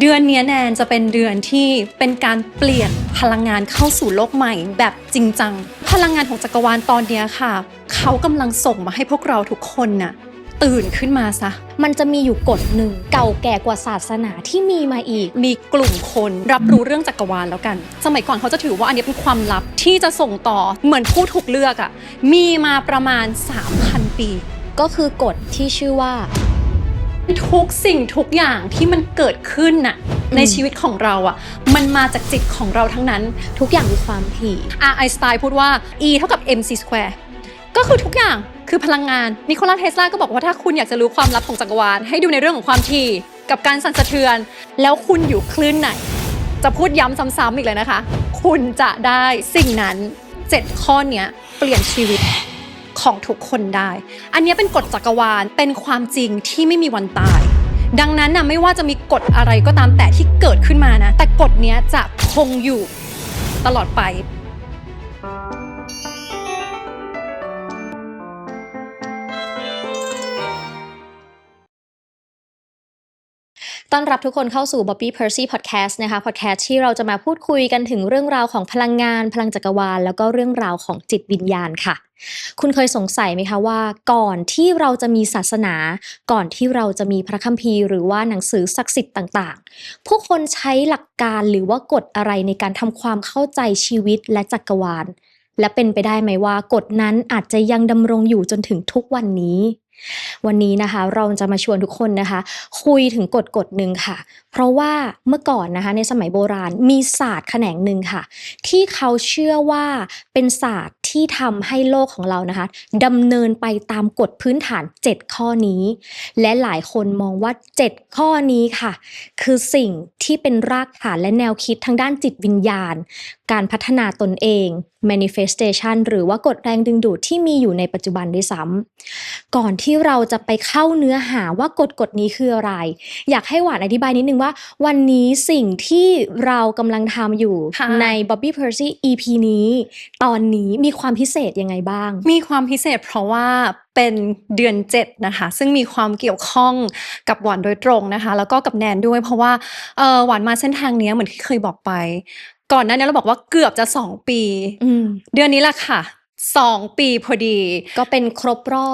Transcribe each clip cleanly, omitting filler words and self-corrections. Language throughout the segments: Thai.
เดือนนี้แนนจะเป็นเดือนที่เป็นการเปลี่ยนพลังงานเข้าสู่โลกใหม่แบบจริงจังพลังงานของจักรวาลตอนนี้ค่ะเขากำลังส่งมาให้พวกเราทุกคนน่ะตื่นขึ้นมาซะมันจะมีอยู่กฎหนึ่งเก่าแก่กว่าศาสนาที่มีมาอีกมีกลุ่มคนรับรู้เรื่องจักรวาลแล้วกันสมัยก่อนเขาจะถือว่าอันนี้เป็นความลับที่จะส่งต่อเหมือนผู้ถูกเลือกอ่ะมีมาประมาณ 3,000 ปีก็คือกฎที่ชื่อว่าทุกสิ่งทุกอย่างที่มันเกิดขึ้นน่ะในชีวิตของเราอ่ะมันมาจากจิตของเราทั้งนั้นทุกอย่างมีความถี่ไอน์สไตน์พูดว่า E เท่ากับ mc square ก็คือทุกอย่างคือพลังงานนิโคลัส เทสลาก็บอกว่าถ้าคุณอยากจะรู้ความลับของจักรวาลให้ดูในเรื่องของความถี่กับการสั่นสะเทือนแล้วคุณอยู่คลื่นไหนจะพูดย้ำซ้ำๆอีกเลยนะคะคุณจะได้สิ่งนั้น7ข้อเนี้ยเปลี่ยนชีวิตของทุกคนได้อันนี้เป็นกฎจักรวาลเป็นความจริงที่ไม่มีวันตายดังนั้นนะไม่ว่าจะมีกฎอะไรก็ตามแต่ที่เกิดขึ้นมานะแต่กฎนี้จะคงอยู่ตลอดไปต้อนรับทุกคนเข้าสู่ Bobby Percy Podcast นะคะ Podcast ที่เราจะมาพูดคุยกันถึงเรื่องราวของพลังงานพลังจักรวาลแล้วก็เรื่องราวของจิตวิญญาณค่ะคุณเคยสงสัยไหมคะว่าก่อนที่เราจะมีศาสนาก่อนที่เราจะมีพระคัมภีร์หรือว่าหนังสือศักดิ์สิทธิ์ต่างๆผู้คนใช้หลักการหรือว่ากฎอะไรในการทำความเข้าใจชีวิตและจักรวาลและเป็นไปได้ไหมว่ากฎนั้นอาจจะยังดำรงอยู่จนถึงทุกวันนี้วันนี้นะคะเราจะมาชวนทุกคนนะคะคุยถึงกฎหนึ่งค่ะเพราะว่าเมื่อก่อนนะคะในสมัยโบราณมีศาสตร์แขนงหนึ่งค่ะที่เขาเชื่อว่าเป็นศาสตร์ที่ทำให้โลกของเรานะคะดำเนินไปตามกฎพื้นฐาน7ข้อนี้และหลายคนมองว่า7ข้อนี้ค่ะคือสิ่งที่เป็นรากฐานและแนวคิดทางด้านจิตวิญญาณการพัฒนาตนเอง manifestation หรือว่ากฎแรงดึงดูดที่มีอยู่ในปัจจุบันด้วยซ้ำก่อนที่เราจะไปเข้าเนื้อหาว่ากฎนี้คืออะไรอยากให้หวานอธิบายนิดนึงว่าวันนี้สิ่งที่เรากำลังทำอยู่ใน Bobby Percy EP นี้ตอนนี้มีความพิเศษยังไงบ้างมีความพิเศษเพราะว่าเป็นเดือน7นะคะซึ่งมีความเกี่ยวข้องกับหวานโดยตรงนะคะแล้วก็กับแนนด้วยเพราะว่าหวานมาเส้นทางนี้เหมือนที่เคยบอกไปก่อนหน้านี้เราบอกว่าเกือบจะ2 ปีเดือนนี้แหละค่ะ2 ปีพอดีก็เป็นครบรอ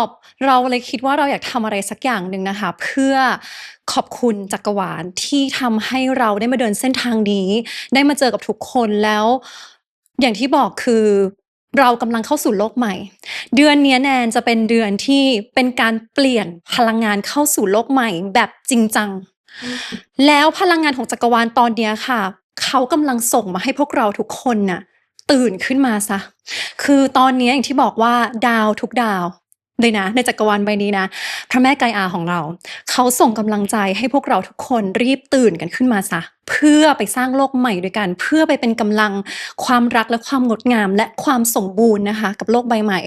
บเราเลยคิดว่าเราอยากทำอะไรสักอย่างหนึ่งนะคะเพื่อขอบคุณจักรวาลที่ทำให้เราได้มาเดินเส้นทางนี้ได้มาเจอกับทุกคนแล้วอย่างที่บอกคือเรากำลังเข้าสู่โลกใหม่เดือนนี้แนนจะเป็นเดือนที่เป็นการเปลี่ยนพลังงานเข้าสู่โลกใหม่แบบจริงจังแล้วพลังงานของจักรวาลตอนนี้ค่ะเขากำลังส่งมาให้พวกเราทุกคนน่ะตื่นขึ้นมาซะคือตอนนี้อย่างที่บอกว่าดาวทุกดาวเลยนะในจักรวาลใบนี้นะพระแม่ไกอาของเราเขาส่งกำลังใจให้พวกเราทุกคนรีบตื่นกันขึ้นมาซะเพื่อไปสร้างโลกใหม่ด้วยกันเพื่อไปเป็นกำลังความรักและความงดงามและความสมบูรณ์นะคะกับโลกใบใหม่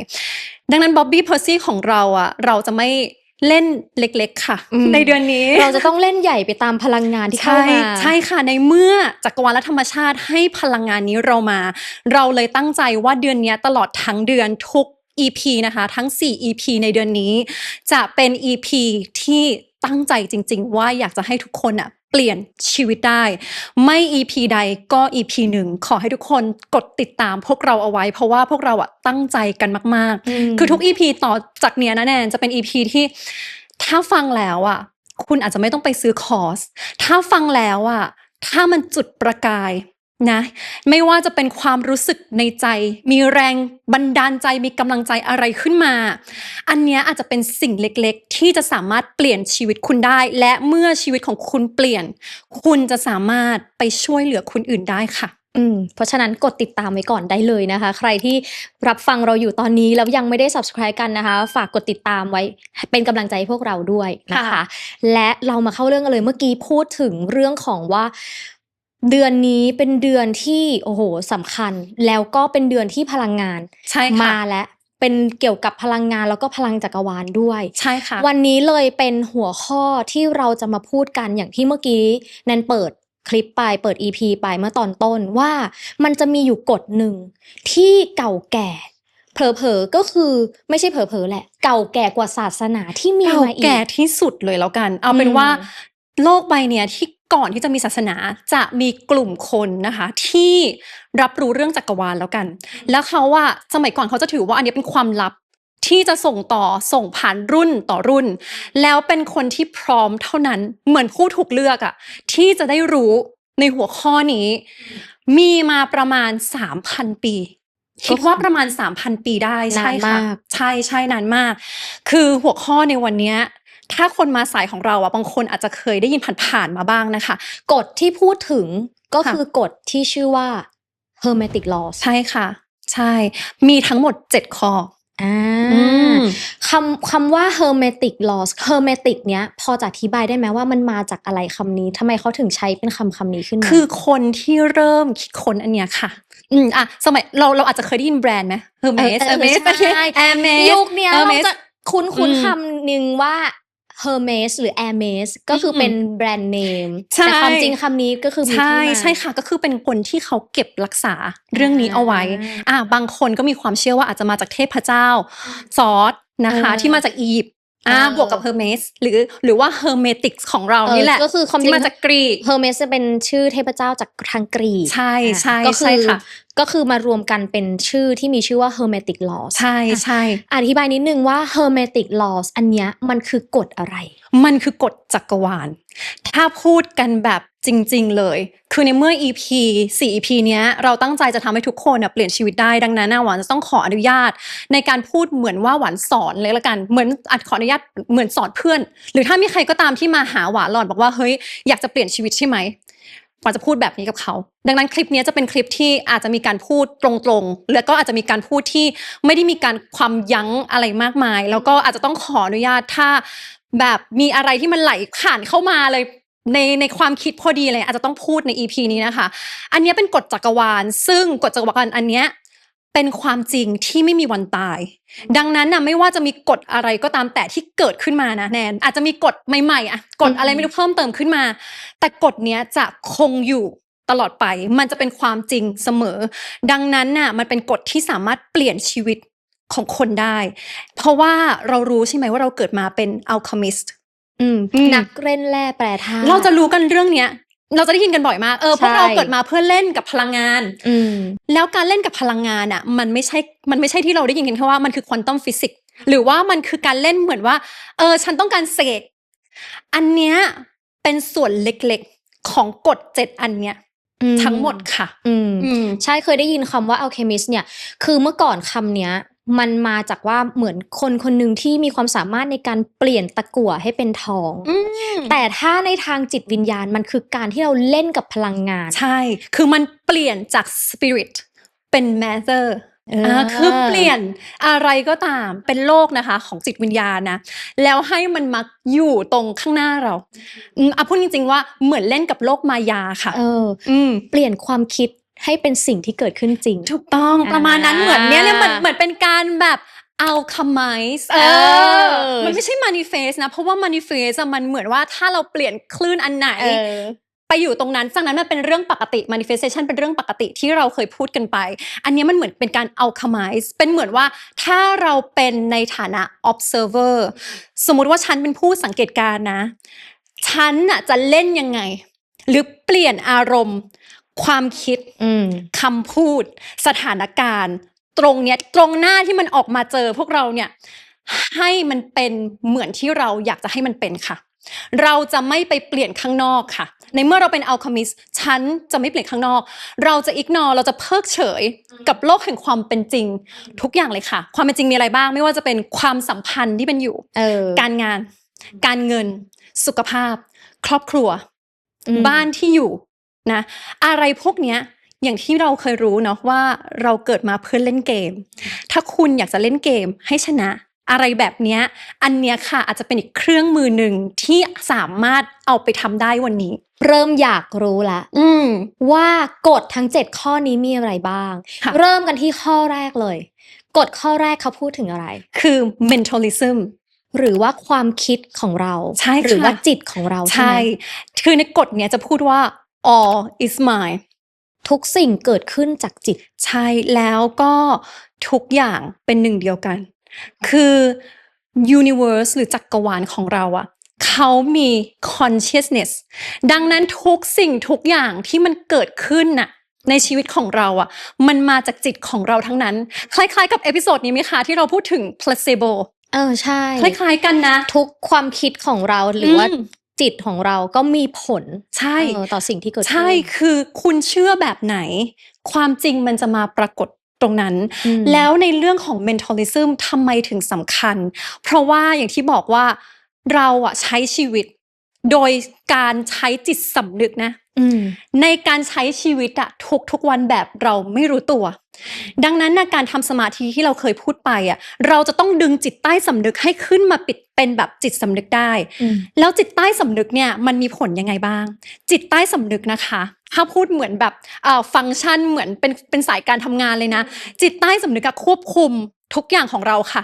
ดังนั้น Bobby Percy ของเราอ่ะเราจะไม่เล่นเล็กๆค่ะในเดือนนี้เราจะต้องเล่นใหญ่ไปตามพลังงานที่เข้ามาใช่ค่ะในเมื่อจักรวาลและธรรมชาติให้พลังงานนี้เรามาเราเลยตั้งใจว่าเดือนนี้ตลอดทั้งเดือนทุก EP นะคะทั้ง4 EP ในเดือนนี้จะเป็น EP ที่ตั้งใจจริงๆว่าอยากจะให้ทุกคนอ่ะเปลี่ยนชีวิตได้ไม่ EP ใดก็ EP 1ขอให้ทุกคนกดติดตามพวกเราเอาไว้เพราะว่าพวกเราอ่ะตั้งใจกันมากๆคือทุก EP ต่อจากเนี้ยนะแนนจะเป็น EP ที่ถ้าฟังแล้วอ่ะคุณอาจจะไม่ต้องไปซื้อคอร์สถ้าฟังแล้วอ่ะถ้ามันจุดประกายนะไม่ว่าจะเป็นความรู้สึกในใจมีแรงบันดาลใจมีกำลังใจอะไรขึ้นมาอันเนี้ยอาจจะเป็นสิ่งเล็กๆที่จะสามารถเปลี่ยนชีวิตคุณได้และเมื่อชีวิตของคุณเปลี่ยนคุณจะสามารถไปช่วยเหลือคนอื่นได้ค่ะเพราะฉะนั้นกดติดตามไว้ก่อนได้เลยนะคะใครที่รับฟังเราอยู่ตอนนี้แล้วยังไม่ได้ Subscribe กันนะคะฝากกดติดตามไว้เป็นกำลังใจให้พวกเราด้วยนะคะและเรามาเข้าเรื่องกันเลยเมื่อกี้พูดถึงเรื่องของว่าเดือนนี้เป็นเดือนที่โอ้โหสำคัญแล้วก็เป็นเดือนที่พลังงานมาและเป็นเกี่ยวกับพลังงานแล้วก็พลังจักรวาลด้วยใช่ค่ะวันนี้เลยเป็นหัวข้อที่เราจะมาพูดกันอย่างที่เมื่อกี้แนนเปิดคลิปไปเปิด EP ไปเมื่อตอนต้นว่ามันจะมีอยู่กฎหนึ่งที่เก่าแก่เผลอๆก็คือไม่ใช่เผลอๆแหละเก่าแก่กว่าศาสนาที่มีมาอีกเก่าแก่ที่สุดเลยแล้วกันเอาเป็นว่า โลกใบเนี้ยที่ก่อนที่จะมีศาสนาจะมีกลุ่มคนนะคะที่รับรู้เรื่องจักรวาลแล้วกัน แล้วเขาอะสมัยก่อนเขาจะถือว่าอันนี้เป็นความลับที่จะส่งต่อส่งผ่านรุ่นต่อรุ่น แล้วเป็นคนที่พร้อมเท่านั้นเหมือนผู้ถูกเลือกอะที่จะได้รู้ในหัวข้อนี้ มีมาประมาณ 3,000 ปีคิดว่าประมาณ 3,000 ปีได้ใช่ นาน ค่ะ มาก ใช่นานมาก คือหัวข้อในวันเนี้ยถ้าคนมาสายของเราอะบางคนอาจจะเคยได้ยินผ่านๆมาบ้างนะคะ กฎที่พูดถึงก็ ค่ะ คือกฎที่ชื่อว่า Hermetic Laws ใช่ค่ะ ใช่ มีทั้งหมด 7 ข้อ อ่า อืม คำว่า Hermetic Laws Hermetic เนี้ยพอจะอธิบายได้ไหมว่ามันมาจากอะไรคำนี้ทำไมเขาถึงใช้เป็นคำนี้ขึ้นมา คือคนที่เริ่มคิดค้นอันเนี้ยค่ะ สมัยเราอาจจะเคยได้ยินแบรนด์ไหม Hermes ใช่ Hermes ยุคเนี้ยเรา Hermes จะคุ้น อืม คำหนึ่งว่า Hermes หรือ Hermes ก็คือเป็นแบรนด์เนม ใช่ แต่ความจริงคำนี้ก็คือมีที่มา ใช่ค่ะก็คือเป็นคนที่เขาเก็บรักษาเรื่องนี้เอาไว้บางคนก็มีความเชื่อว่าอาจจะมาจากเทพเจ้าซอสนะคะ ที่มาจากอียิปต์บวกกับเฮอร์เมสหรือว่าเฮอร์เมติกของเรานี่แหละ ก็คือความจริ ที่ ง มาจากกรีก Hermes จะเป็นชื่อเทพเจ้าจากทางกรีก ใช่ใช่ ก็คื ใช่ อ ค่ะ ก็คือมารวมกันเป็นชื่อที่มีชื่อว่า Hermetic Laws ใช่ อธิบายนิดนึงว่า Hermetic Laws อันเนี้ยมันคือกฎอะไร มันคือกฎจักรวาล ถ้าพูดกันแบบจริงๆเลย คือในเมื่อ 4 EP เนี้ยเราตั้งใจจะทำให้ทุกคนเปลี่ยนชีวิตได้ดังนั้นหวานจะต้องขออนุญาตในการพูดเหมือนว่าหวานสอนเลยละกันเหมือนขออนุญาตเหมือนสอนเพื่อน หรือถ้ามีใครก็ตามที่มาหาหวานหลอนบอกว่าเฮ้ยอยากจะเปลี่ยนชีวิตใช่ไหมหวานจะพูดแบบนี้กับเขาดังนั้นคลิปนี้จะเป็นคลิปที่อาจจะมีการพูดตรงๆแล้วก็อาจจะมีการพูดที่ไม่ได้มีการความยั้งอะไรมากมาย แล้วก็อาจจะต้องขออนุญาตถ้าแบบมีอะไรที่มันไหลผ่านเข้ามาเลยในความคิดพอดีเลยอาจจะต้องพูดใน EP นี้นะคะอันนี้เป็นกฎจักรวาลซึ่งกฎจักรวาลอันเนี้ยเป็นความจริงที่ไม่มีวันตายดังนั้นไม่ว่าจะมีกฎอะไรก็ตามแต่ที่เกิดขึ้นมานะแนนอาจจะมีกฎใหม่ๆกฎอะไรไม่รู้เพิ่มเติมขึ้นมาแต่กฎเนี้ยจะคงอยู่ตลอดไปมันจะเป็นความจริงเสมอดังนั้นมันเป็นกฎที่สามารถเปลี่ยนชีวิตของคนได้เพราะว่าเรารู้ใช่ไหมว่าเราเกิดมาเป็นอัลเคมิสต์ นักเล่นแร่แปรธาตุ เราจะรู้กันเรื่องเนี้ยเราจะได้ยินกันบ่อยมากพวกเราเกิดมาเพื่อเล่นกับพลังงานแล้วการเล่นกับพลังงานมันไม่ใช่ที่เราได้ยินกันแค่ว่ามันคือควอนตัมฟิสิกส์หรือว่ามันคือการเล่นเหมือนว่าฉันต้องการเสกอันเนี้ยเป็นส่วนเล็กๆของกฎ7อันเนี้ยทั้งหมดค่ะใช่เคยได้ยินคำว่า alchemist เนี่ยคือเมื่อก่อนคำเนี้ยมันมาจากว่าเหมือนคนหนึ่งที่มีความสามารถในการเปลี่ยนตะกั่วให้เป็นทองแต่ถ้าในทางจิตวิญญาณมันคือการที่เราเล่นกับพลังงานใช่คือมันเปลี่ยนจาก spirit เป็น matter คือเปลี่ยนอะไรก็ตามเป็นโลกนะคะของจิตวิญญาณนะแล้วให้มันมาอยู่ตรงข้างหน้าเราพูดจริงๆว่าเหมือนเล่นกับโลกมายาค่ะเปลี่ยนความคิดให้เป็นสิ่งที่เกิดขึ้นจริงถูกต้องประมาณนั้นเหมือนเนี้ยเหมือนเป็นการแบบalchemize มันไม่ใช่ manifest นะเพราะว่า manifest มันเหมือนว่าถ้าเราเปลี่ยนคลื่นอันไหนไปอยู่ตรงนั้นจากนั้นมันเป็นเรื่องปกติ manifestation เป็นเรื่องปกติที่เราเคยพูดกันไปอันนี้มันเหมือนเป็นการ alchemize เป็นเหมือนว่าถ้าเราเป็นในฐานะ observer สมมุติว่าฉันเป็นผู้สังเกตการณ์นะฉันจะเล่นยังไงหรือเปลี่ยนอารมณ์ความคิดคำพูดสถานการณ์ตรงเนี้ยตรงหน้าที่มันออกมาเจอพวกเราเนี่ยให้มันเป็นเหมือนที่เราอยากจะให้มันเป็นค่ะเราจะไม่ไปเปลี่ยนข้างนอกค่ะในเมื่อเราเป็นอัลเคมิสต์ฉันจะไม่เปลี่ยนข้างนอกเราจะอิกนอร์เราจะเพิกเฉยกับโลกแห่งความเป็นจริงทุกอย่างเลยค่ะความเป็นจริงมีอะไรบ้างไม่ว่าจะเป็นความสัมพันธ์ที่เป็นอยู่การงานการเงินสุขภาพครอบครัวบ้านที่อยู่นะอะไรพวกเนี้ยอย่างที่เราเคยรู้เนาะว่าเราเกิดมาเพื่อเล่นเกมถ้าคุณอยากจะเล่นเกมให้ชนะอะไรแบบเนี้ยอันเนี้ยค่ะอาจจะเป็นอีกเครื่องมือหนึ่งที่สามารถเอาไปทำได้วันนี้เริ่มอยากรู้ละว่ากฎทั้ง7ข้อนี้มีอะไรบ้างเริ่มกันที่ข้อแรกเลยกฎข้อแรกเขาพูดถึงอะไรคือ mentalism หรือว่าความคิดของเราใช่หรือว่าจิตของเราใช่ไหมคือในกฎเนี้ยจะพูดว่า all is mine ทุกสิ่งเกิดขึ้นจากจิตใช่แล้วก็ทุกอย่างเป็นหนึ่งเดียวกันคือ universe หรือจักรวาลของเรา เขามี consciousness ดังนั้นทุกสิ่งทุกอย่างที่มันเกิดขึ้นน่ะในชีวิตของเราอ่ะมันมาจากจิตของเราทั้งนั้นคล้ายๆกับเอพิโซดนี้ไหมคะที่เราพูดถึง placebo ใช่ คล้ายๆกันนะ ทุกความคิดของเราหรือว่าจิตของเราก็มีผล ใช่ ต่อสิ่งที่เกิดขึ้น ใช่คือคุณเชื่อแบบไหนความจริงมันจะมาปรากฏตรงนั้น แล้วในเรื่องของ mentalism ทำไมถึงสำคัญ เพราะว่าอย่างที่บอกว่าเราอะใช้ชีวิตโดยการใช้จิตสำนึกนะในการใช้ชีวิตอะทุกวันแบบเราไม่รู้ตัว ดังนั้นนะการทำสมาธิที่เราเคยพูดไปอะเราจะต้องดึงจิตใต้สำนึกให้ขึ้นมาปิดเป็นแบบจิตสำนึกได้แล้วจิตใต้สำนึกเนี่ยมันมีผลยังไงบ้าง จิตใต้สำนึกนะคะถ้าพูดเหมือนแบบฟังก์ชันเหมือนเป็นสายการทำงานเลยนะจิตใต้สำนึกควบคุมทุกอย่างของเราค่ะ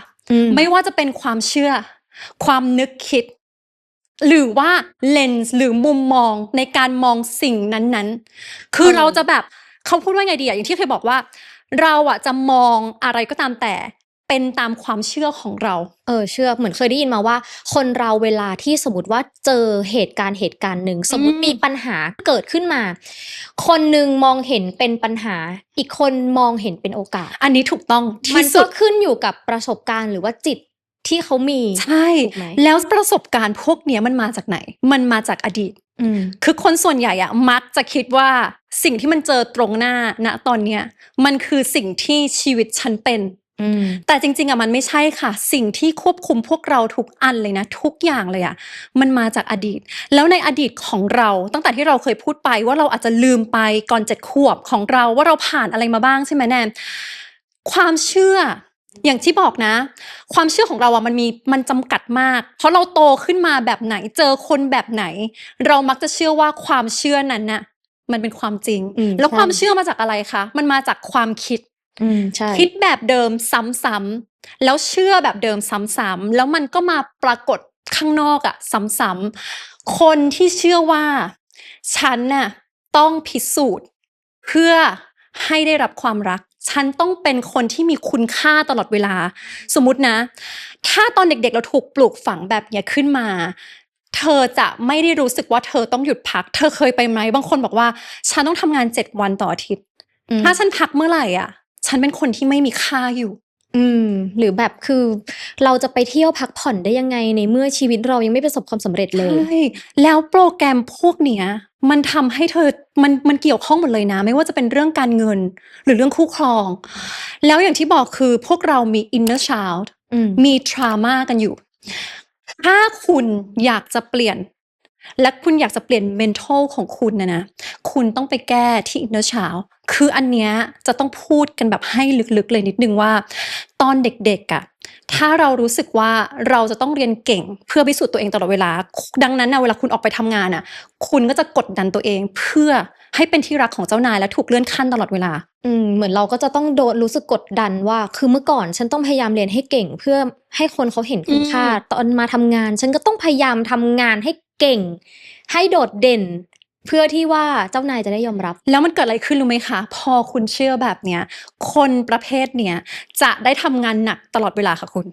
ไม่ว่าจะเป็นความเชื่อความนึกคิดหรือว่าเลนส์หรือมุมมองในการมองสิ่งนั้นๆคือเราจะแบบเขาพูดว่าไงดีอย่างที่เคยบอกว่าเราจะมองอะไรก็ตามแต่เป็นตามความเชื่อของเราเชื่อเหมือนเคยได้ยินมาว่าคนเราเวลาที่สมมติว่าเจอเหตุการณ์หนึ่งสมมติมีปัญหาเกิดขึ้นมาคนหนึ่งมองเห็นเป็นปัญหาอีกคนมองเห็นเป็นโอกาสอันนี้ถูกต้องมันก็ขึ้นอยู่กับประสบการณ์หรือว่าจิตที่เขามีใช่แล้วประสบการณ์พวกนี้มันมาจากไหนมันมาจากอดีตคือคนส่วนใหญ่มักจะคิดว่าสิ่งที่มันเจอตรงหน้าณตอนเนี้ยมันคือสิ่งที่ชีวิตฉันเป็นแต่จริงๆมันไม่ใช่ค่ะสิ่งที่ควบคุมพวกเราทุกอันเลยนะทุกอย่างเลยมันมาจากอดีตแล้วในอดีตของเราตั้งแต่ที่เราเคยพูดไปว่าเราอาจจะลืมไปก่อน7 ขวบของเราว่าเราผ่านอะไรมาบ้างใช่ไหมแนนความเชื่ออย่างที่บอกนะความเชื่อของเรามันจำกัดมากเพราะเราโตขึ้นมาแบบไหนเจอคนแบบไหนเรามักจะเชื่อว่าความเชื่อนั้นน่ะมันเป็นความจริงแล้วความเชื่อมาจากอะไรคะมันมาจากความคิดคิดแบบเดิมซ้ำๆแล้วเชื่อแบบเดิมซ้ำๆแล้วมันก็มาปรากฏข้างนอกซ้ำๆคนที่เชื่อว่าฉันน่ะต้องพิสูจน์เพื่อให้ได้รับความรักฉันต้องเป็นคนที่มีคุณค่าตลอดเวลาสมมุตินะถ้าตอนเด็กๆเราถูกปลูกฝังแบบนี้ขึ้นมาเธอจะไม่ได้รู้สึกว่าเธอต้องหยุดพักเธอเคยไปไหมบางคนบอกว่าฉันต้องทำงาน7 วันต่ออาทิตย์ถ้าฉันพักเมื่อไหร่ฉันเป็นคนที่ไม่มีค่าอยู่หรือแบบคือเราจะไปเที่ยวพักผ่อนได้ยังไงในเมื่อชีวิตเรายังไม่ประสบความสำเร็จเลยใช่แล้วโปรแกรมพวกเนี้ยมันทำให้เธอมันเกี่ยวข้องหมดเลยนะไม่ว่าจะเป็นเรื่องการเงินหรือเรื่องคู่ครองแล้วอย่างที่บอกคือพวกเรามี inner child มี trauma กันอยู่ถ้าคุณอยากจะเปลี่ยนและคุณอยากจะเปลี่ยน mental ของคุณนะคุณต้องไปแก้ที่ inner child คืออันเนี้ยจะต้องพูดกันแบบให้ลึกๆเลยนิดนึงว่าตอนเด็กๆถ้าเรารู้สึกว่าเราจะต้องเรียนเก่งเพื่อพิสูจน์ตัวเองตลอดเวลาดังนั้นเวลาคุณออกไปทำงานคุณก็จะกดดันตัวเองเพื่อให้เป็นที่รักของเจ้านายและถูกเลื่อนขั้นตลอดเวลาเหมือนเราก็จะต้องรู้สึกกดดันว่าคือเมื่อก่อนฉันต้องพยายามเรียนให้เก่งเพื่อให้คนเขาเห็นคุณค่าตอนมาทำงานฉันก็ต้องพยายามทำงานให้เก่งให้โดดเด่นเพื่อที่ว่าเจ้านายจะได้ยอมรับแล้วมันเกิดอะไรขึ้นรู้ไหมคะพอคุณเชื่อแบบเนี้ยคนประเภทเนี้ยจะได้ทำงานหนักตลอดเวลาค่ะคุณ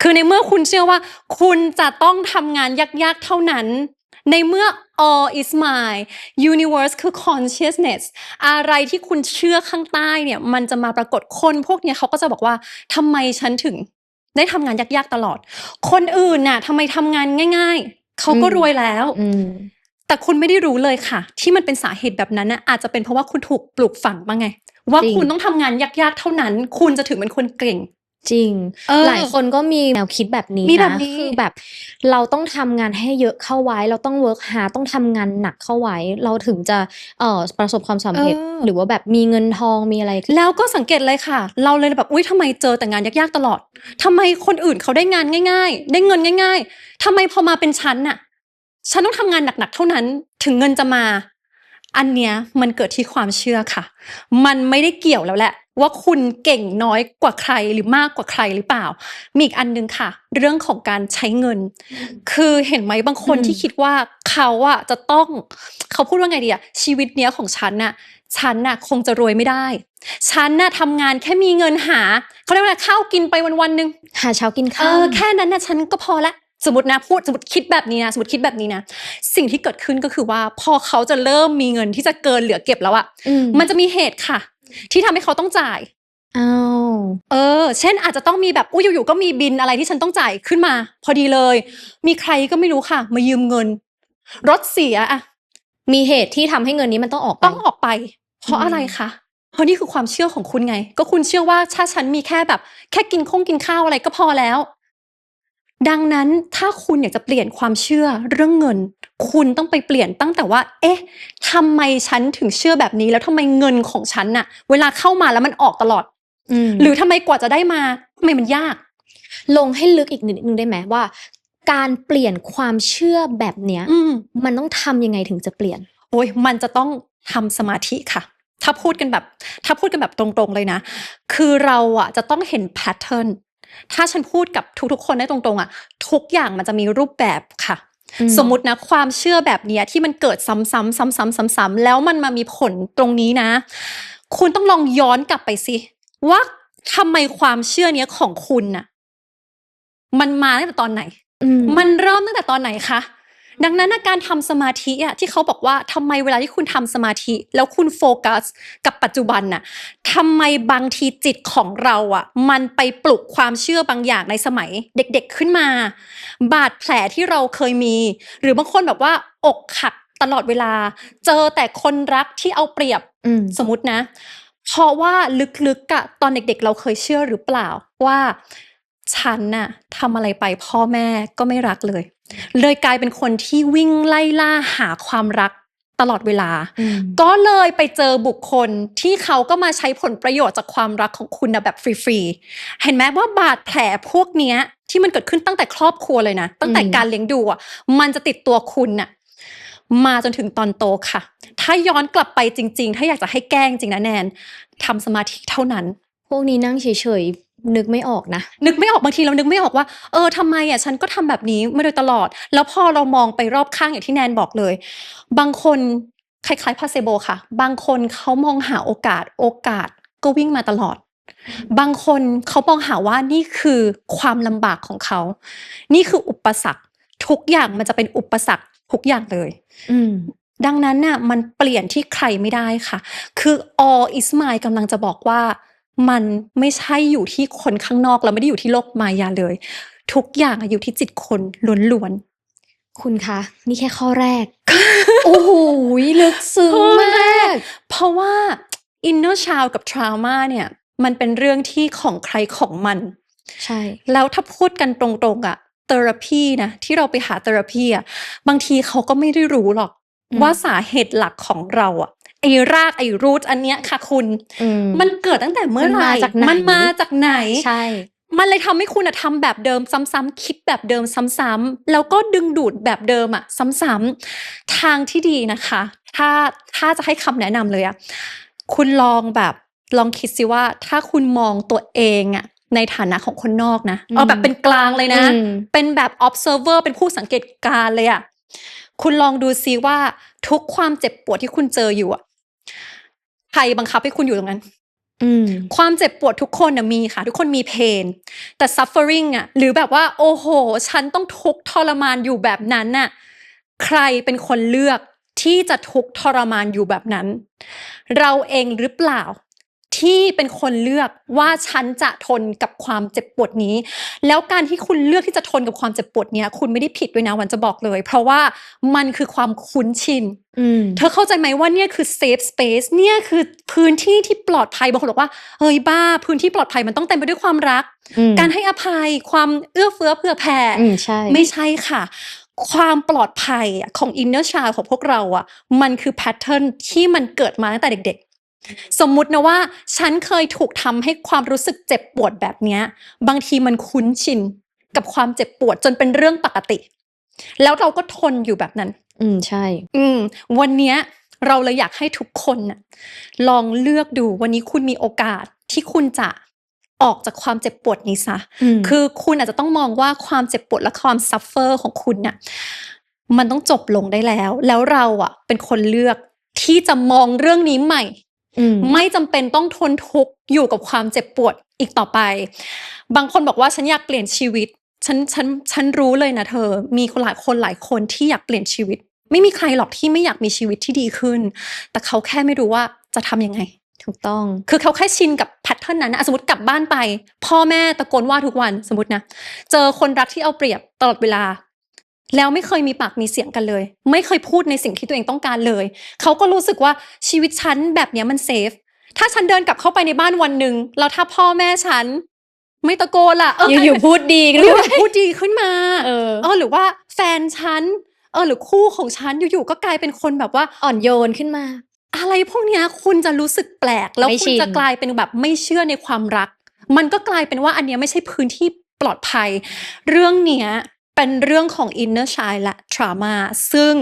คือในเมื่อคุณเชื่อว่าคุณจะต้องทำงานยากๆเท่านั้นในเมื่อ all is mine universe คือ consciousness อะไรที่คุณเชื่อข้างใต้เนี่ยมันจะมาปรากฏคนพวกเนี้ยเขาก็จะบอกว่าทำไมฉันถึงได้ทำงานยากๆตลอดคนอื่นน่ะทำไมทำงานง่ายๆเขาก็รวยแล้วแต่คุณไม่ได้รู้เลยค่ะที่มันเป็นสาเหตุแบบนั้นนะอาจจะเป็นเพราะว่าคุณถูกปลูกฝังมาไงว่าคุณต้องทำงานยากๆเท่านั้นคุณจะถึงเป็นคนเก่งจริงหลายคนก็มีแนวคิดแบบนี้นะคือแบบเราต้องทำงานให้เยอะเข้าไว้เราต้องเวิร์กฮาร์ดต้องทำงานหนักเข้าไว้เราถึงจะประสบความสำเร็จหรือว่าแบบมีเงินทองมีอะไรแล้วก็สังเกตเลยค่ะเราเลยแบบอุ๊ยทำไมเจอแต่งานยากๆตลอดทำไมคนอื่นเขาได้งานง่ายๆได้เงินง่ายๆทำไมพอมาเป็นฉันต้องทำงานหนักๆเท่านั้นถึงเงินจะมาอันเนี้ยมันเกิดที่ความเชื่อค่ะมันไม่ได้เกี่ยวแล้วแหละว่าคุณเก่งน้อยกว่าใครหรือมากกว่าใครหรือเปล่ามีอีกอันนึงค่ะเรื่องของการใช้เงินคือเห็นไหมบางคนที่คิดว่าเขาจะต้องเขาพูดว่าไงดีชีวิตเนี้ยของฉันคงจะรวยไม่ได้ฉันทำงานแค่มีเงินหาเขาเรียกว่าข้าวกินไปวันๆนึงหาเช้ากินข้าวแค่นั้นฉันก็พอละ สมมติคิดแบบนี้นะสิ่งที่เกิดขึ้นก็คือว่าพอเขาจะเริ่มมีเงินที่จะเกินเหลือเก็บแล้วอะมันจะมีเหตุค่ะที่ทำให้เขาต้องจ่ายอ้าวเช่นอาจจะต้องมีแบบอยู่ๆก็มีบิลอะไรที่ฉันต้องจ่ายขึ้นมาพอดีเลยมีใครก็ไม่รู้ค่ะมายืมเงินรถเสียอะมีเหตุที่ทำให้เงินนี้มันต้องออกไปเพราะอะไรคะเพราะนี่คือความเชื่อของคุณไงก็คุณเชื่อว่าถ้าฉันมีแค่กินข้าวอะไรก็พอแล้วดังนั้นถ้าคุณอยากจะเปลี่ยนความเชื่อเรื่องเงินคุณต้องไปเปลี่ยนตั้งแต่ว่าเอ๊ะทำไมฉันถึงเชื่อแบบนี้แล้วทำไมเงินของฉันน่ะเวลาเข้ามาแล้วมันออกตลอดหรือทำไมกว่าจะได้มาทำไมมันยากลงให้ลึกอีกนิดนึงได้ไหมว่าการเปลี่ยนความเชื่อแบบเนี้ยมันต้องทำยังไงถึงจะเปลี่ยนโอ้ยมันจะต้องทำสมาธิค่ะถ้าพูดกันแบบตรงๆเลยนะคือเราอ่ะจะต้องเห็นแพทเทิร์นถ้าฉันพูดกับทุกๆคนได้ตรงๆอ่ะทุกอย่างมันจะมีรูปแบบค่ะสมมุตินะความเชื่อแบบนี้ที่มันเกิดซ้ำๆแล้วมันมามีผลตรงนี้นะคุณต้องลองย้อนกลับไปสิว่าทำไมความเชื่อเนี้ยของคุณน่ะมันมาตั้งแต่ตอนไหนมันเริ่มตั้งแต่ตอนไหนคะดังนั้นการทำสมาธิอะที่เขาบอกว่าทำไมเวลาที่คุณทำสมาธิแล้วคุณโฟกัสกับปัจจุบันน่ะทำไมบางทีจิตของเราอะมันไปปลุกความเชื่อบางอย่างในสมัยเด็กๆขึ้นมาบาดแผลที่เราเคยมีหรือบางคนแบบว่าอกหักตลอดเวลาเจอแต่คนรักที่เอาเปรียบสมมตินะเพราะว่าลึกๆอะตอนเด็กๆเราเคยเชื่อหรือเปล่าว่าฉันน่ะทำอะไรไปพ่อแม่ก็ไม่รักเลยกลายเป็นคนที่วิ่งไล่ล่าหาความรักตลอดเวลาก็เลยไปเจอบุคคลที่เขาก็มาใช้ผลประโยชน์จากความรักของคุณนะแบบฟรีๆเห็นไหมว่าบาดแผลพวกเนี้ยที่มันเกิดขึ้นตั้งแต่ครอบครัวเลยนะตั้งแต่การเลี้ยงดูอ่ะมันจะติดตัวคุณน่ะมาจนถึงตอนโตค่ะถ้าย้อนกลับไปจริงๆถ้าอยากจะให้แก้จริงนะแนนทำสมาธิเท่านั้นพวกนี้นั่งเฉยนึกไม่ออกนะนึกไม่ออกบางทีเรานึกไม่ออกว่าทำไมอ่ะฉันก็ทำแบบนี้มาโดยตลอดแล้วพอเรามองไปรอบข้างอย่างที่แนนบอกเลยบางคนคล้ายๆพาเซโบค่ะบางคนเขามองหาโอกาสก็วิ่งมาตลอดบางคนเขามองหาว่านี่คือความลำบากของเขานี่คืออุปสรรคทุกอย่างมันจะเป็นอุปสรรคทุกอย่างเลยดังนั้นน่ะมันเปลี่ยนที่ใครไม่ได้ค่ะคือ all is mine กำลังจะบอกว่ามันไม่ใช่อยู่ที่คนข้างนอกแล้วไม่ได้อยู่ที่โลกมายาเลยทุกอย่างอยู่ที่จิตคนล้วนๆคุณคะนี่แค่ข้อแรก โอ้โหลึกซึ้งมากเพราะว่า inner child กับ trauma เนี่ยมันเป็นเรื่องที่ของใครของมันใช่แล้วถ้าพูดกันตรงๆอะเทอราพีนะที่เราไปหาเทอราพีอะบางทีเขาก็ไม่ได้รู้หรอกว่าสาเหตุหลักของเราอะไอ้รากไอ้รูทอันเนี้ยค่ะคุณมันเกิดตั้งแต่เมื่อไหร่มันมาจากไหนใช่มันเลยทำให้คุณทำแบบเดิมซ้ำๆคิดแบบเดิมซ้ำๆแล้วก็ดึงดูดแบบเดิมอะซ้ำๆทางที่ดีนะคะถ้าจะให้คำแนะนำเลยอะคุณลองคิดสิว่าถ้าคุณมองตัวเองอะในฐานะของคนนอกนะเอาแบบเป็นกลางเลยนะเป็นแบบ observer เป็นผู้สังเกตการณ์เลยอะคุณลองดูซิว่าทุกความเจ็บปวดที่คุณเจออยู่อะใครบังคับให้คุณอยู่ตรงนั้นความเจ็บปวดทุกคนน่ะมีค่ะทุกคนมีเพนแต่ suffering อ่ะหรือแบบว่าโอ้โหฉันต้องทุกข์ทรมานอยู่แบบนั้นน่ะใครเป็นคนเลือกที่จะทุกข์ทรมานอยู่แบบนั้นเราเองหรือเปล่าที่เป็นคนเลือกว่าฉันจะทนกับความเจ็บปวดนี้แล้วการที่คุณเลือกที่จะทนกับความเจ็บปวดเนี้ยคุณไม่ได้ผิดด้วยนะวันจะบอกเลยเพราะว่ามันคือความคุ้นชินเธอเข้าใจไหมว่าเนี่ยคือ safe space เนี่ยคือพื้นที่ที่ปลอดภัยบางคนบอกว่าเฮ้ยบ้าพื้นที่ปลอดภัยมันต้องเต็มไปด้วยความรักการให้อภัยความเอื้อเฟื้อเผื่อแผ่ไม่ใช่ค่ะความปลอดภัยของ inner child ของพวกเราอ่ะมันคือ pattern ที่มันเกิดมาตั้งแต่เด็กๆสมมุตินะว่าฉันเคยถูกทำให้ความรู้สึกเจ็บปวดแบบเนี้ยบางทีมันคุ้นชินกับความเจ็บปวดจนเป็นเรื่องปกติแล้วเราก็ทนอยู่แบบนั้นใช่วันนี้เราเลยอยากให้ทุกคนน่ะลองเลือกดูวันนี้คุณมีโอกาสที่คุณจะออกจากความเจ็บปวดนี้ซะคือคุณอาจจะต้องมองว่าความเจ็บปวดและความซัฟเฟอร์ของคุณน่ะมันต้องจบลงได้แล้วเราอ่ะเป็นคนเลือกที่จะมองเรื่องนี้ใหม่ไม่จำเป็นต้องทนทุกข์อยู่กับความเจ็บปวดอีกต่อไปบางคนบอกว่าฉันอยากเปลี่ยนชีวิต ฉันรู้เลยนะเธอมีหลายคนที่อยากเปลี่ยนชีวิตไม่มีใครหรอกที่ไม่อยากมีชีวิตที่ดีขึ้นแต่เขาแค่ไม่รู้ว่าจะทำยังไงถูกต้องคือเขาแค่ชินกับแพทเทิร์นนั้นนะสมมติกลับบ้านไปพ่อแม่ตะโกนว่าทุกวันสมมตินะเจอคนรักที่เอาเปรียบตลอดเวลาแล้วไม่เคยมีปากมีเสียงกันเลยไม่เคยพูดในสิ่งที่ตัวเองต้องการเลยเขาก็รู้สึกว่าชีวิตฉันแบบเนี้ยมันเซฟถ้าฉันเดินกลับเข้าไปในบ้านวันหนึ่งแล้วถ้าพ่อแม่ฉันไม่ตะโกนล่ะอยู่พูดดีขึ้นมาพูดดีขึ้นมาหรือว่าแฟนฉันหรือคู่ของฉันอยู่ๆก็กลายเป็นคนแบบว่าอ่อนโยนขึ้นมาอะไรพวกเนี้ยคุณจะรู้สึกแปลกแล้วคุณจะกลายเป็นแบบไม่เชื่อในความรักมันก็กลายเป็นว่าอันเนี้ยไม่ใช่พื้นที่ปลอดภัยเรื่องเนี้ยเป็นเรื่องของ inner child และ trauma ซึ่ง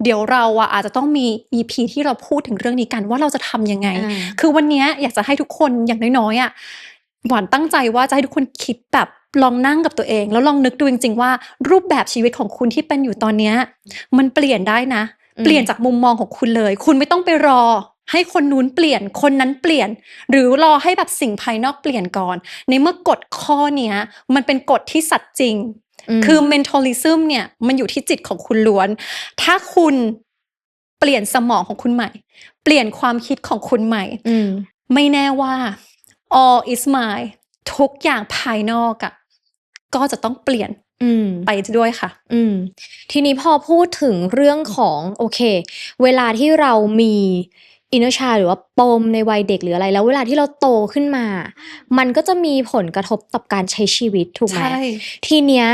เดี๋ยวเราอาจจะต้องมี EP ที่เราพูดถึงเรื่องนี้กันว่าเราจะทำยังไงคือวันนี้อยากจะให้ทุกคนอย่างน้อยๆหวานตั้งใจว่าจะให้ทุกคนคิดแบบลองนั่งกับตัวเองแล้วลองนึกดูจริงๆว่ารูปแบบชีวิตของคุณที่เป็นอยู่ตอนนี้มันเปลี่ยนได้นะเปลี่ยนจากมุมมองของคุณเลยคุณไม่ต้องไปรอให้คนนู้นเปลี่ยนคนนั้นเปลี่ยนหรือรอให้แบบสิ่งภายนอกเปลี่ยนก่อนในเมื่อกฎข้อเนี้ยมันเป็นกฎที่สัตย์จริงคือ mentalism เนี่ยมันอยู่ที่จิตของคุณล้วนถ้าคุณเปลี่ยนสมองของคุณใหม่เปลี่ยนความคิดของคุณใหม่ไม่แน่ว่า all is mine ทุกอย่างภายนอกก็จะต้องเปลี่ยนไปด้วยค่ะทีนี้พอพูดถึงเรื่องของโอเคเวลาที่เรามีอินเนอร์ชาหรือว่าปมในวัยเด็กหรืออะไรแล้วเวลาที่เราโตขึ้นมามันก็จะมีผลกระทบต่อการใช้ชีวิตถูกไหมทีเนี้ย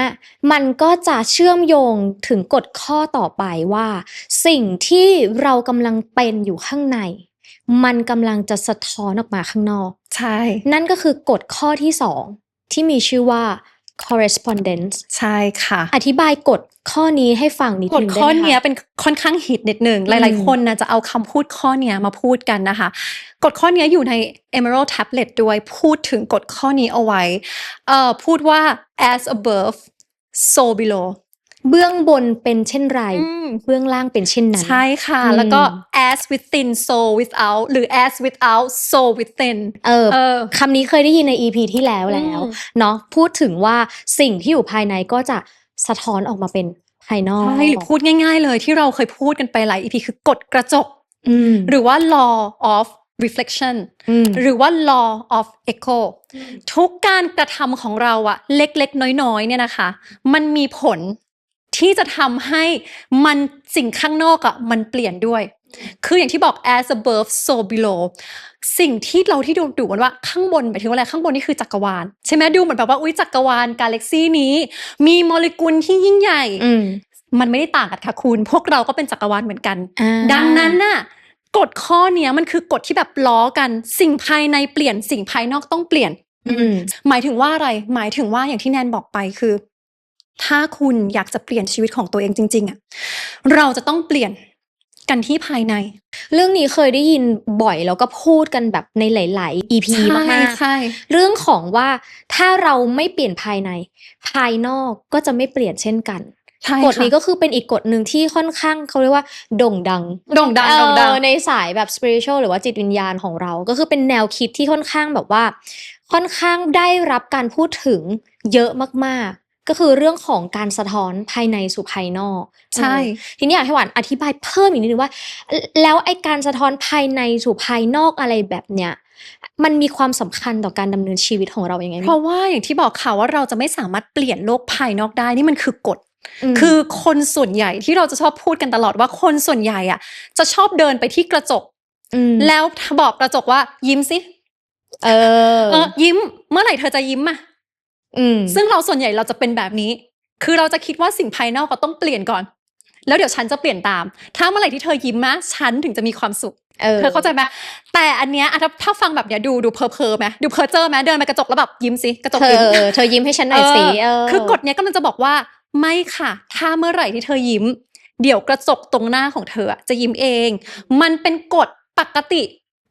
มันก็จะเชื่อมโยงถึงกฎข้อต่อไปว่าสิ่งที่เรากำลังเป็นอยู่ข้างในมันกำลังจะสะท้อนออกมาข้างนอกใช่นั่นก็คือกฎข้อที่2ที่มีชื่อว่า correspondence ใช่ค่ะอธิบายกฎข้อนี้ให้ฟังนิดนึงได้ไหมคะกฎข้อนี้เป็นค่อนข้างฮิตนิดนึงหลายๆคนนะจะเอาคำพูดข้อนี้มาพูดกันนะคะกฎข้อนี้อยู่ใน Emerald Tablet ด้วยพูดถึงกฎข้อนี้เอาไว้พูดว่า as above so below เบื้องบนเป็นเช่นไรเบื้องล่างเป็นเช่นนั้นใช่ค่ะแล้วก็ as within so without หรือ as without so within คำนี้เคยได้ยินใน EP ที่แล้วเนาะพูดถึงว่าสิ่งที่อยู่ภายในก็จะสะท้อนออกมาเป็นภายนอกใช่หรือพูดง่ายๆเลยที่เราเคยพูดกันไปหลาย EP คือกฎกระจกหรือว่า law of reflection หรือว่า law of echo ทุกการกระทำของเราเล็กๆน้อยๆเนี่ยนะคะมันมีผลที่จะทำให้มันสิ่งข้างนอกมันเปลี่ยนด้วยคืออย่างที่บอก as above so below สิ่งที่เราที่ดูมันว่าข้างบนหมายถึงว่าอะไรข้างบนนี่คือจักรวาลใช่ไหมดูเหมือนแบบว่าอุ๊ยจักรวาลกาแล็กซี่นี้มีโมเลกุลที่ยิ่งใหญ่มันไม่ได้ต่างกันค่ะคุณพวกเราก็เป็นจักรวาลเหมือนกันดังนั้นกฎข้อเนี้ยมันคือกฎที่แบบล้อกันสิ่งภายในเปลี่ยนสิ่งภายนอกต้องเปลี่ยนหมายถึงว่าอะไรหมายถึงว่าอย่างที่แนนบอกไปคือถ้าคุณอยากจะเปลี่ยนชีวิตของตัวเองจริงๆเราจะต้องเปลี่ยนกันที่ภายในเรื่องนี้เคยได้ยินบ่อยแล้วก็พูดกันแบบในหลายๆ EP มากๆเรื่องของว่าถ้าเราไม่เปลี่ยนภายในภายนอกก็จะไม่เปลี่ยนเช่นกันกฎนี้ก็คือเป็นอีกกฎหนึ่งที่ค่อนข้างเขาเรียกว่าโด่งดังในสายแบบ spiritual หรือว่าจิตวิญญาณของเราก็คือเป็นแนวคิดที่ค่อนข้างแบบว่าค่อนข้างได้รับการพูดถึงเยอะมากๆก็คือเรื่องของการสะท้อนภายในสู่ภายนอกใช่ทีนี้อยากให้หวานอธิบายเพิ่มอีกนิดนึงว่าแล้วไอ้การสะท้อนภายในสู่ภายนอกอะไรแบบเนี้ยมันมีความสำคัญต่อการดำเนินชีวิตของเราอย่างไงเพราะว่าอย่างที่บอกค่ะว่าเราจะไม่สามารถเปลี่ยนโลกภายนอกได้นี่มันคือกฎคือคนส่วนใหญ่ที่เราจะชอบพูดกันตลอดว่าคนส่วนใหญ่จะชอบเดินไปที่กระจกแล้วบอกกระจกว่ายิ้มสิยิ้มเมื่อไหร่เธอจะยิ้มซึ่งเราส่วนใหญ่เราจะเป็นแบบนี้คือเราจะคิดว่าสิ่งภายนอกก็ต้องเปลี่ยนก่อนแล้วเดี๋ยวฉันจะเปลี่ยนตามถ้าเมื่อไหร่ที่เธอยิ้มฉันถึงจะมีความสุขเธอเข้าใจไหมแต่อันเนี้ยถ้าฟังแบบเนี้ยดูเพ้อไหมดูเพ้อเจ้อไหมเดินไปกระจกแล้วแบบยิ้มสิกระจกยิ้มเธอยิ้มให้ฉันหน่อยสิคือกฎเนี้ยก็มันจะบอกว่าไม่ค่ะถ้าเมื่อไหร่ที่เธอยิ้มเดี๋ยวกระจกตรงหน้าของเธอจะยิ้มเองมันเป็นกฎปกติ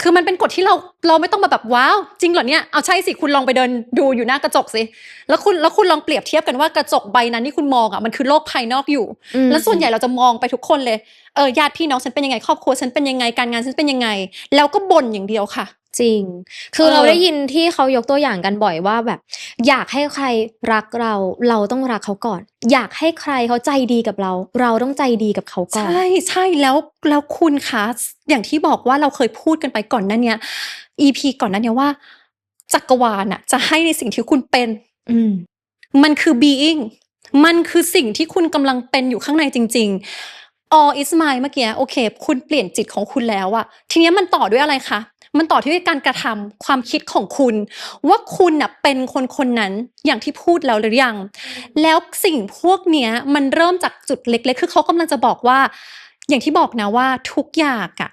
คือมันเป็นกฎที่เราไม่ต้องมาแบบว้าวจริงเหรอเนี่ยเอาใช่สิคุณลองไปเดินดูอยู่หน้ากระจกสิแล้วคุณลองเปรียบเทียบกันว่ากระจกใบนั้นที่คุณมองมันคือโลกภายนอกอยู่แล้วส่วนใหญ่เราจะมองไปทุกคนเลยญาติพี่น้องฉันเป็นยังไงครอบครัวฉันเป็นยังไงการงานฉันเป็นยังไงแล้วก็บ่นอย่างเดียวค่ะ จริง คือเราได้ยินที่เขายกตัวอย่างกันบ่อยว่าแบบ อยากให้ใครรักเรา เราต้องรักเขาก่อน อยากให้ใครเขาใจดีกับเรา เราต้องใจดีกับเขาก่อน ใช่ แล้วคุณคะ อย่างที่บอกว่าเราเคยพูดกันไปก่อนหน้าเนี้ย EP ก่อนหน้าเนี้ยว่า จักรวาลน่ะจะให้ในสิ่งที่คุณเป็น มันคือ being มันคือสิ่งที่คุณกำลังเป็นอยู่ข้างในจริง ๆ all is mine เมื่อกี้ โอเค คุณเปลี่ยนจิตของคุณแล้วอะ ทีเนี้ยมันต่อด้วยอะไรคะ มันต่อที่การกระทำ ความคิดของคุณ ว่าคุณน่ะเป็นคนนั้น อย่างที่พูดแล้วหรือยัง แล้วสิ่งพวกเนี้ยมันเริ่มจากจุดเล็ก ๆ คือเขากำลังจะบอกว่า อย่างที่บอกนะว่าทุกอย่างอะ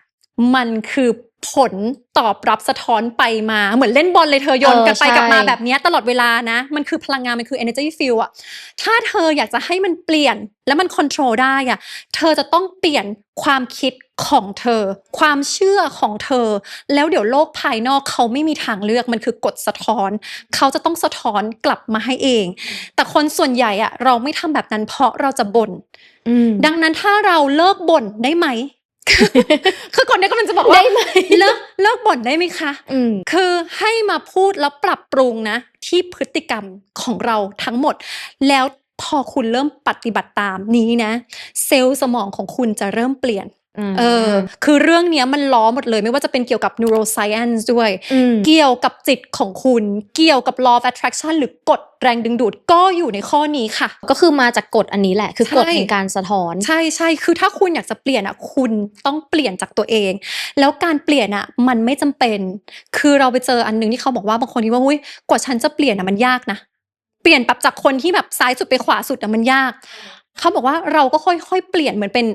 มันคือผลตอบรับสะท้อนไปมา เหมือนเล่นบอลเลยเธอโยนกันไปกลับมาแบบเนี้ยตลอดเวลานะ มันคือพลังงาน มันคือ energy field อะ ถ้าเธออยากจะให้มันเปลี่ยนแล้วมัน control ได้อะเธอจะต้องเปลี่ยนความคิดของเธอ ความเชื่อของเธอ แล้วเดี๋ยวโลกภายนอกเขาไม่มีทางเลือก มันคือกฎสะท้อน เขาจะต้องสะท้อนกลับมาให้เอง แต่คนส่วนใหญ่อะเราไม่ทำแบบนั้นเพราะเราจะบ่น ดังนั้นถ้าเราเลิกบ่นได้ไหม คือก่อนเนี้ยกำลังจะบอกว่า ได้ไหม เลิกบ่นได้ไหมคะ คือให้มาพูดแล้วปรับปรุงนะที่พฤติกรรมของเราทั้งหมด แล้วพอคุณเริ่มปฏิบัติตามนี้นะ เซลล์สมองของคุณจะเริ่มเปลี่ยน คือเรื่องเนี้ยมันล้อหมดเลย ไม่ว่าจะเป็นเกี่ยวกับ neuroscience ด้วย เกี่ยวกับจิตของคุณ เกี่ยวกับ law of attraction หรือกฎแรงดึงดูดก็อยู่ในข้อนี้ค่ะ ก็คือมาจากกฎอันนี้แหละ คือกฎแห่งการสะท้อน ใช่ คือถ้าคุณอยากจะเปลี่ยนอะคุณต้องเปลี่ยนจากตัวเอง แล้วการเปลี่ยนอะมันไม่จำเป็น คือเราไปเจออันหนึ่งที่เขาบอกว่าบางคนคิดว่า อุ๊ย กว่าฉันจะเปลี่ยนอะมันยากนะ เปลี่ยนปรับจากคนที่แบบซ้ายสุดไปขวาสุดอะมันยาก เขาบอกว่าเราก็ค่อยๆเปลี่ยนเหมือนเป็น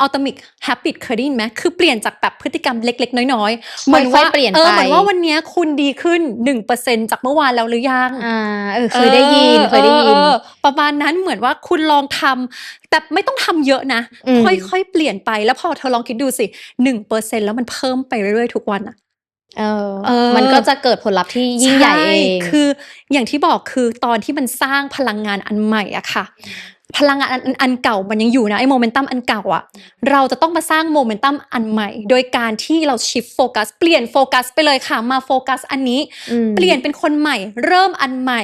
atomic habit เคยได้ยินไหม คือเปลี่ยนจากแบบพฤติกรรมเล็กๆน้อยๆ เหมือนว่า เปลี่ยนไป เหมือนว่าวันเนี้ยคุณดีขึ้น 1% จากเมื่อวานแล้วหรือยัง เคยได้ยิน ประมาณนั้น เหมือนว่าคุณลองทำ แต่ไม่ต้องทำเยอะนะ ค่อยๆเปลี่ยนไป แล้วพอเธอลองคิดดูสิ 1% แล้วมันเพิ่มไปเรื่อยๆทุกวันอะ มันก็จะเกิดผลลัพธ์ที่ยิ่งใหญ่เอง คืออย่างที่บอกคือตอนที่มันสร้างพลังงานอันใหม่อะค่ะ พลังงานอันเก่ามันยังอยู่นะไอ้โมเมนตัมอันเก่าอะเราจะต้องมาสร้างโมเมนตัมอันใหม่ โดยการที่เราชิฟโฟกัสเปลี่ยนโฟกัสไปเลยค่ะมาโฟกัสอันนี้ เปลี่ยนเป็นคนใหม่ เริ่มอันใหม่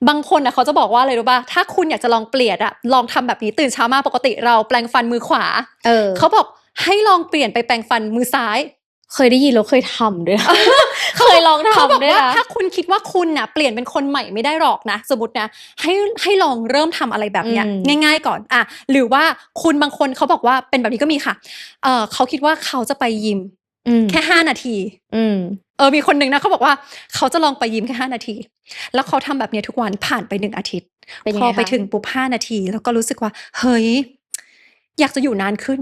บางคนอะเขาจะบอกว่าอะไรรู้ป่ะถ้าคุณอยากจะลองเปลี่ยนอะลองทำแบบนี้ตื่นเช้ามาปกติเราแปรงฟันมือขวาเขาบอกให้ลองเปลี่ยนไปแปรงฟันมือซ้าย เคยได้ยินแล้วเคยทำด้วยนะ เคยลองทำด้วยนะ ถ้าคุณคิดว่าคุณน่ะเปลี่ยนเป็นคนใหม่ไม่ได้หรอกนะสมมตินะให้ลองเริ่มทำอะไรแบบเนี้ยง่ายๆก่อนอ่ะหรือว่าคุณบางคนเขาบอกว่าเป็นแบบนี้ก็มีค่ะเขาคิดว่าเขาจะไปยิมแค่5 นาทีมีคนหนึ่งนะเขาบอกว่าเขาจะลองไปยิมแค่5 นาทีแล้วเขาทำแบบนี้ทุกวันผ่านไป1 อาทิตย์พอไปถึงปุ๊บ5 นาทีแล้วก็รู้สึกว่าเฮ้ยอยากจะอยู่นานขึ้น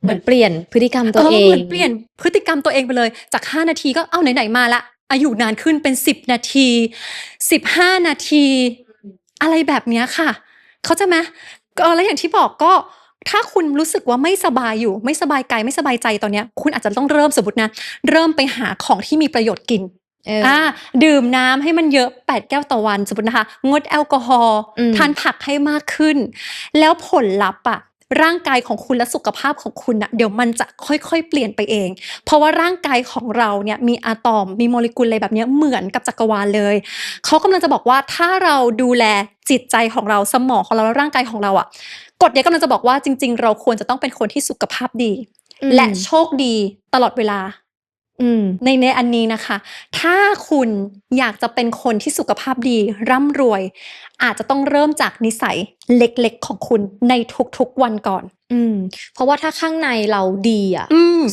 เหมือนเปลี่ยนพฤติกรรมตัวเองเหมือนเปลี่ยนพฤติกรรมตัวเองไปเลยจาก5 นาทีก็เอาไหนๆมาละอยู่นานขึ้นเป็น10 นาที15 นาทีอะไรแบบเนี้ยค่ะเข้าใจไหมแล้วอย่างที่บอกก็ถ้าคุณรู้สึกว่าไม่สบายอยู่ไม่สบายกายไม่สบายใจตอนเนี้ยคุณอาจจะต้องเริ่มสมมตินะเริ่มไปหาของที่มีประโยชน์กินดื่มน้ำให้มันเยอะ8 แก้วต่อวันสมมตินะคะงดแอลกอฮอล์ทานผักให้มากขึ้นแล้วผลลัพธ์อะร่างกายของคุณและสุขภาพของคุณน่ะเดี๋ยวมันจะค่อยๆเปลี่ยนไปเองเพราะว่าร่างกายของเราเนี่ยมีอะตอมมีโมเลกุลอะไรแบบนี้เหมือนกับจักรวาลเลยเขากำลังจะบอกว่าถ้าเราดูแลจิตใจของเราสมองของเราและร่างกายของเราอะกฎเนี่ยกำลังจะบอกว่าจริงๆเราควรจะต้องเป็นคนที่สุขภาพดีและโชคดีตลอดเวลาในอันนี้นะคะถ้าคุณอยากจะเป็นคนที่สุขภาพดีร่ำรวยอาจจะต้องเริ่มจากนิสัยเล็กๆของคุณในทุกๆวันก่อนเพราะว่าถ้าข้างในเราดีอ่ะ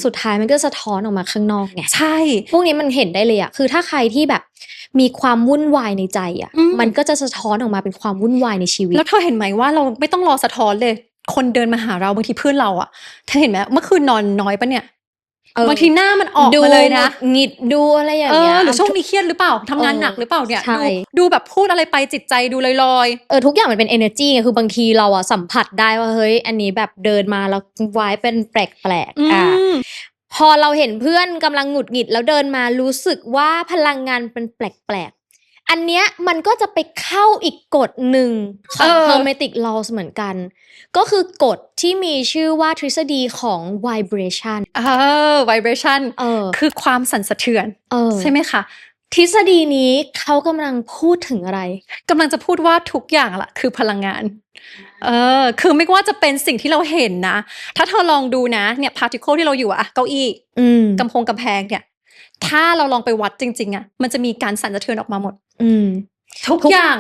สุดท้ายมันก็สะท้อนออกมาข้างนอกไงใช่พวกนี้มันเห็นได้เลยอ่ะคือถ้าใครที่แบบมีความวุ่นวายในใจอ่ะมันก็จะสะท้อนออกมาเป็นความวุ่นวายในชีวิตแล้วเธอเห็นไหมว่าเราไม่ต้องรอสะท้อนเลยคนเดินมาหาเราบางทีเพื่อนเราอ่ะเธอเห็นไหมเมื่อคืนนอนน้อยปะเนี่ยบางทีหน้ามันออกมาเลยนะหงิดดูอะไรอย่างเงี้ยหรือช่วงนี้เครียดหรือเปล่าทำงานหนักหรือเปล่าเนี่ยดูแบบพูดอะไรไปจิตใจดูลอยๆทุกอย่างมันเป็น energy ไงคือบางทีเราอะสัมผัสได้ว่าเฮ้ยอันนี้แบบเดินมาแล้ววายเป็นแปลกๆพอเราเห็นเพื่อนกำลังหงุดหงิดแล้วเดินมารู้สึกว่าพลังงานเป็นแปลก อันเนี้ยมันก็จะไปเข้าอีกกฎหนึ่งของ Hermetic Laws เหมือนกัน ก็คือกฎที่มีชื่อว่าทฤษฎีของ vibration vibration คือความสั่นสะเทือนใช่ไหมคะทฤษฎีนี้เขากำลังพูดถึงอะไรกำลังจะพูดว่าทุกอย่างล่ะคือพลังงานคือไม่ว่าจะเป็นสิ่งที่เราเห็นนะถ้าเธอลองดูนะเนี่ย particle ที่เราอยู่อะเก้าอี้กำแพงเนี่ยถ้าเราลองไปวัดจริงๆอะมันจะมีการสั่นสะเทือนออกมาหมดทุกอย่าง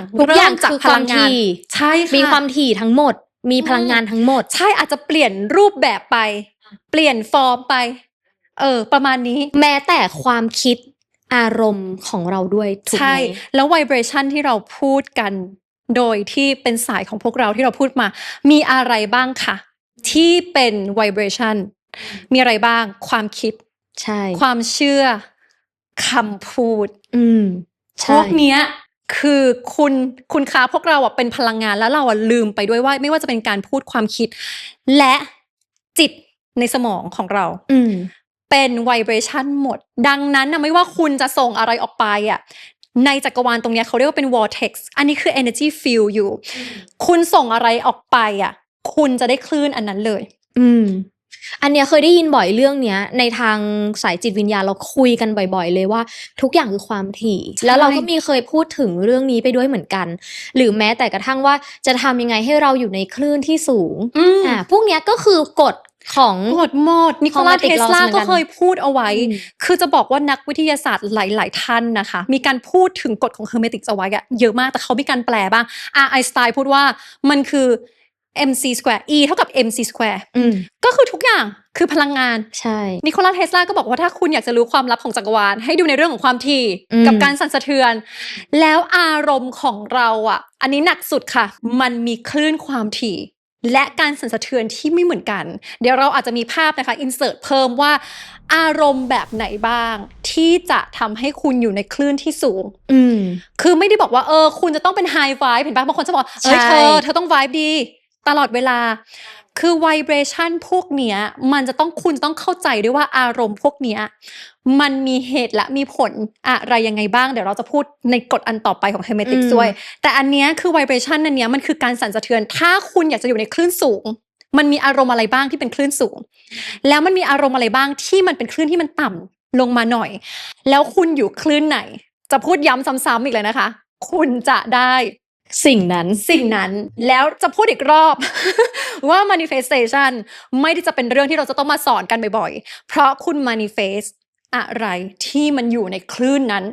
จากพลังงานใช่ค่ะมีความถี่ทั้งหมดมีพลังงานทั้งหมดใช่อาจจะเปลี่ยนรูปแบบไปเปลี่ยนฟอร์มไปประมาณนี้แม้แต่ความคิดอารมณ์ของเราด้วยถูกไหมใช่แล้วไวเบรชั่นที่เราพูดกันโดยที่เป็นสายของพวกเราที่เราพูดมามีอะไรบ้างคะที่เป็นไวเบรชั่นมีอะไรบ้างความคิดใช่ความเชื่อคำพูดพวกเนี้ยคือคุณค้าพวกเราเป็นพลังงานแล้วเราลืมไปด้วยว่าไม่ว่าจะเป็นการพูดความคิดและจิตในสมองของเราเป็นไวเบรชั่นหมดดังนั้นไม่ว่าคุณจะส่งอะไรออกไปในจักรวาลตรงนี้เขาเรียกว่าเป็น vortex อันนี้คือ energy field อยู่คุณส่งอะไรออกไปคุณจะได้คลื่นอันนั้นเลยอันเนี้ยเคยได้ยินบ่อยเรื่องเนี้ยในทางสายจิตวิญญาณเราคุยกันบ่อยๆเลยว่าทุกอย่างคือความถี่แล้วเราก็มีเคยพูดถึงเรื่องนี้ไปด้วยเหมือนกันหรือแม้แต่กระทั่งว่าจะทำยังไงให้เราอยู่ในคลื่นที่สูงพวกเนี้ยก็คือกฎของกฎหมดนิโคลัส เทสลาก็เคยพูดเอาไว้คือจะบอกว่านักวิทยาศาสตร์หลายๆท่านนะคะมีการพูดถึงกฎของเฮอร์เมติกเอาไว้เยอะมากแต่เขามีการแปลบ้างไอน์สไตน์พูดว่ามันคือ mc square e เท่ากับ mc square ก็คือทุกอย่างคือพลังงานใช่นิโคลัส เทสลาก็บอกว่าถ้าคุณอยากจะรู้ความลับของจักรวาลให้ดูในเรื่องของความถี่กับการสั่นสะเทือนแล้วอารมณ์ของเราอันนี้หนักสุดค่ะมันมีคลื่นความถี่และการสั่นสะเทือนที่ไม่เหมือนกันเดี๋ยวเราอาจจะมีภาพนะคะอินเสิร์ตเพิ่มว่าอารมณ์แบบไหนบ้างที่จะทำให้คุณอยู่ในคลื่นที่สูงคือไม่ได้บอกว่าคุณจะต้องเป็นไฮไวบ์เห็นปะบางคนจะบอกเธอต้องไวบ์ดีตลอดเวลาคือไวเบรชั่นพวกเนี้ยคุณต้องเข้าใจด้วยว่าอารมณ์พวกเนี้ยมันมีเหตุและมีผลอะไรยังไงบ้างเดี๋ยวเราจะพูดในกฎอันต่อไปของเฮอร์เมติกด้วยแต่อันเนี้ยคือไวเบรชั่นอันเนี้ยมันคือการสั่นสะเทือนถ้าคุณอยากจะอยู่ในคลื่นสูงมันมีอารมณ์อะไรบ้างที่เป็นคลื่นสูงแล้วมันมีอารมณ์อะไรบ้างที่มันเป็นคลื่นที่มันต่ำลงมาหน่อยแล้วคุณอยู่คลื่นไหนจะพูดย้ำซ้ำๆอีกเลยนะคะคุณจะได้สิ่งนั้นแล้วจะพูดอีกรอบ ว่า manifestation ไม่ได้จะเป็นเรื่องที่เราจะต้องมาสอนกันบ่อยๆเพราะคุณ manifest อะไรที่มันอยู่ในคลื่นนั้น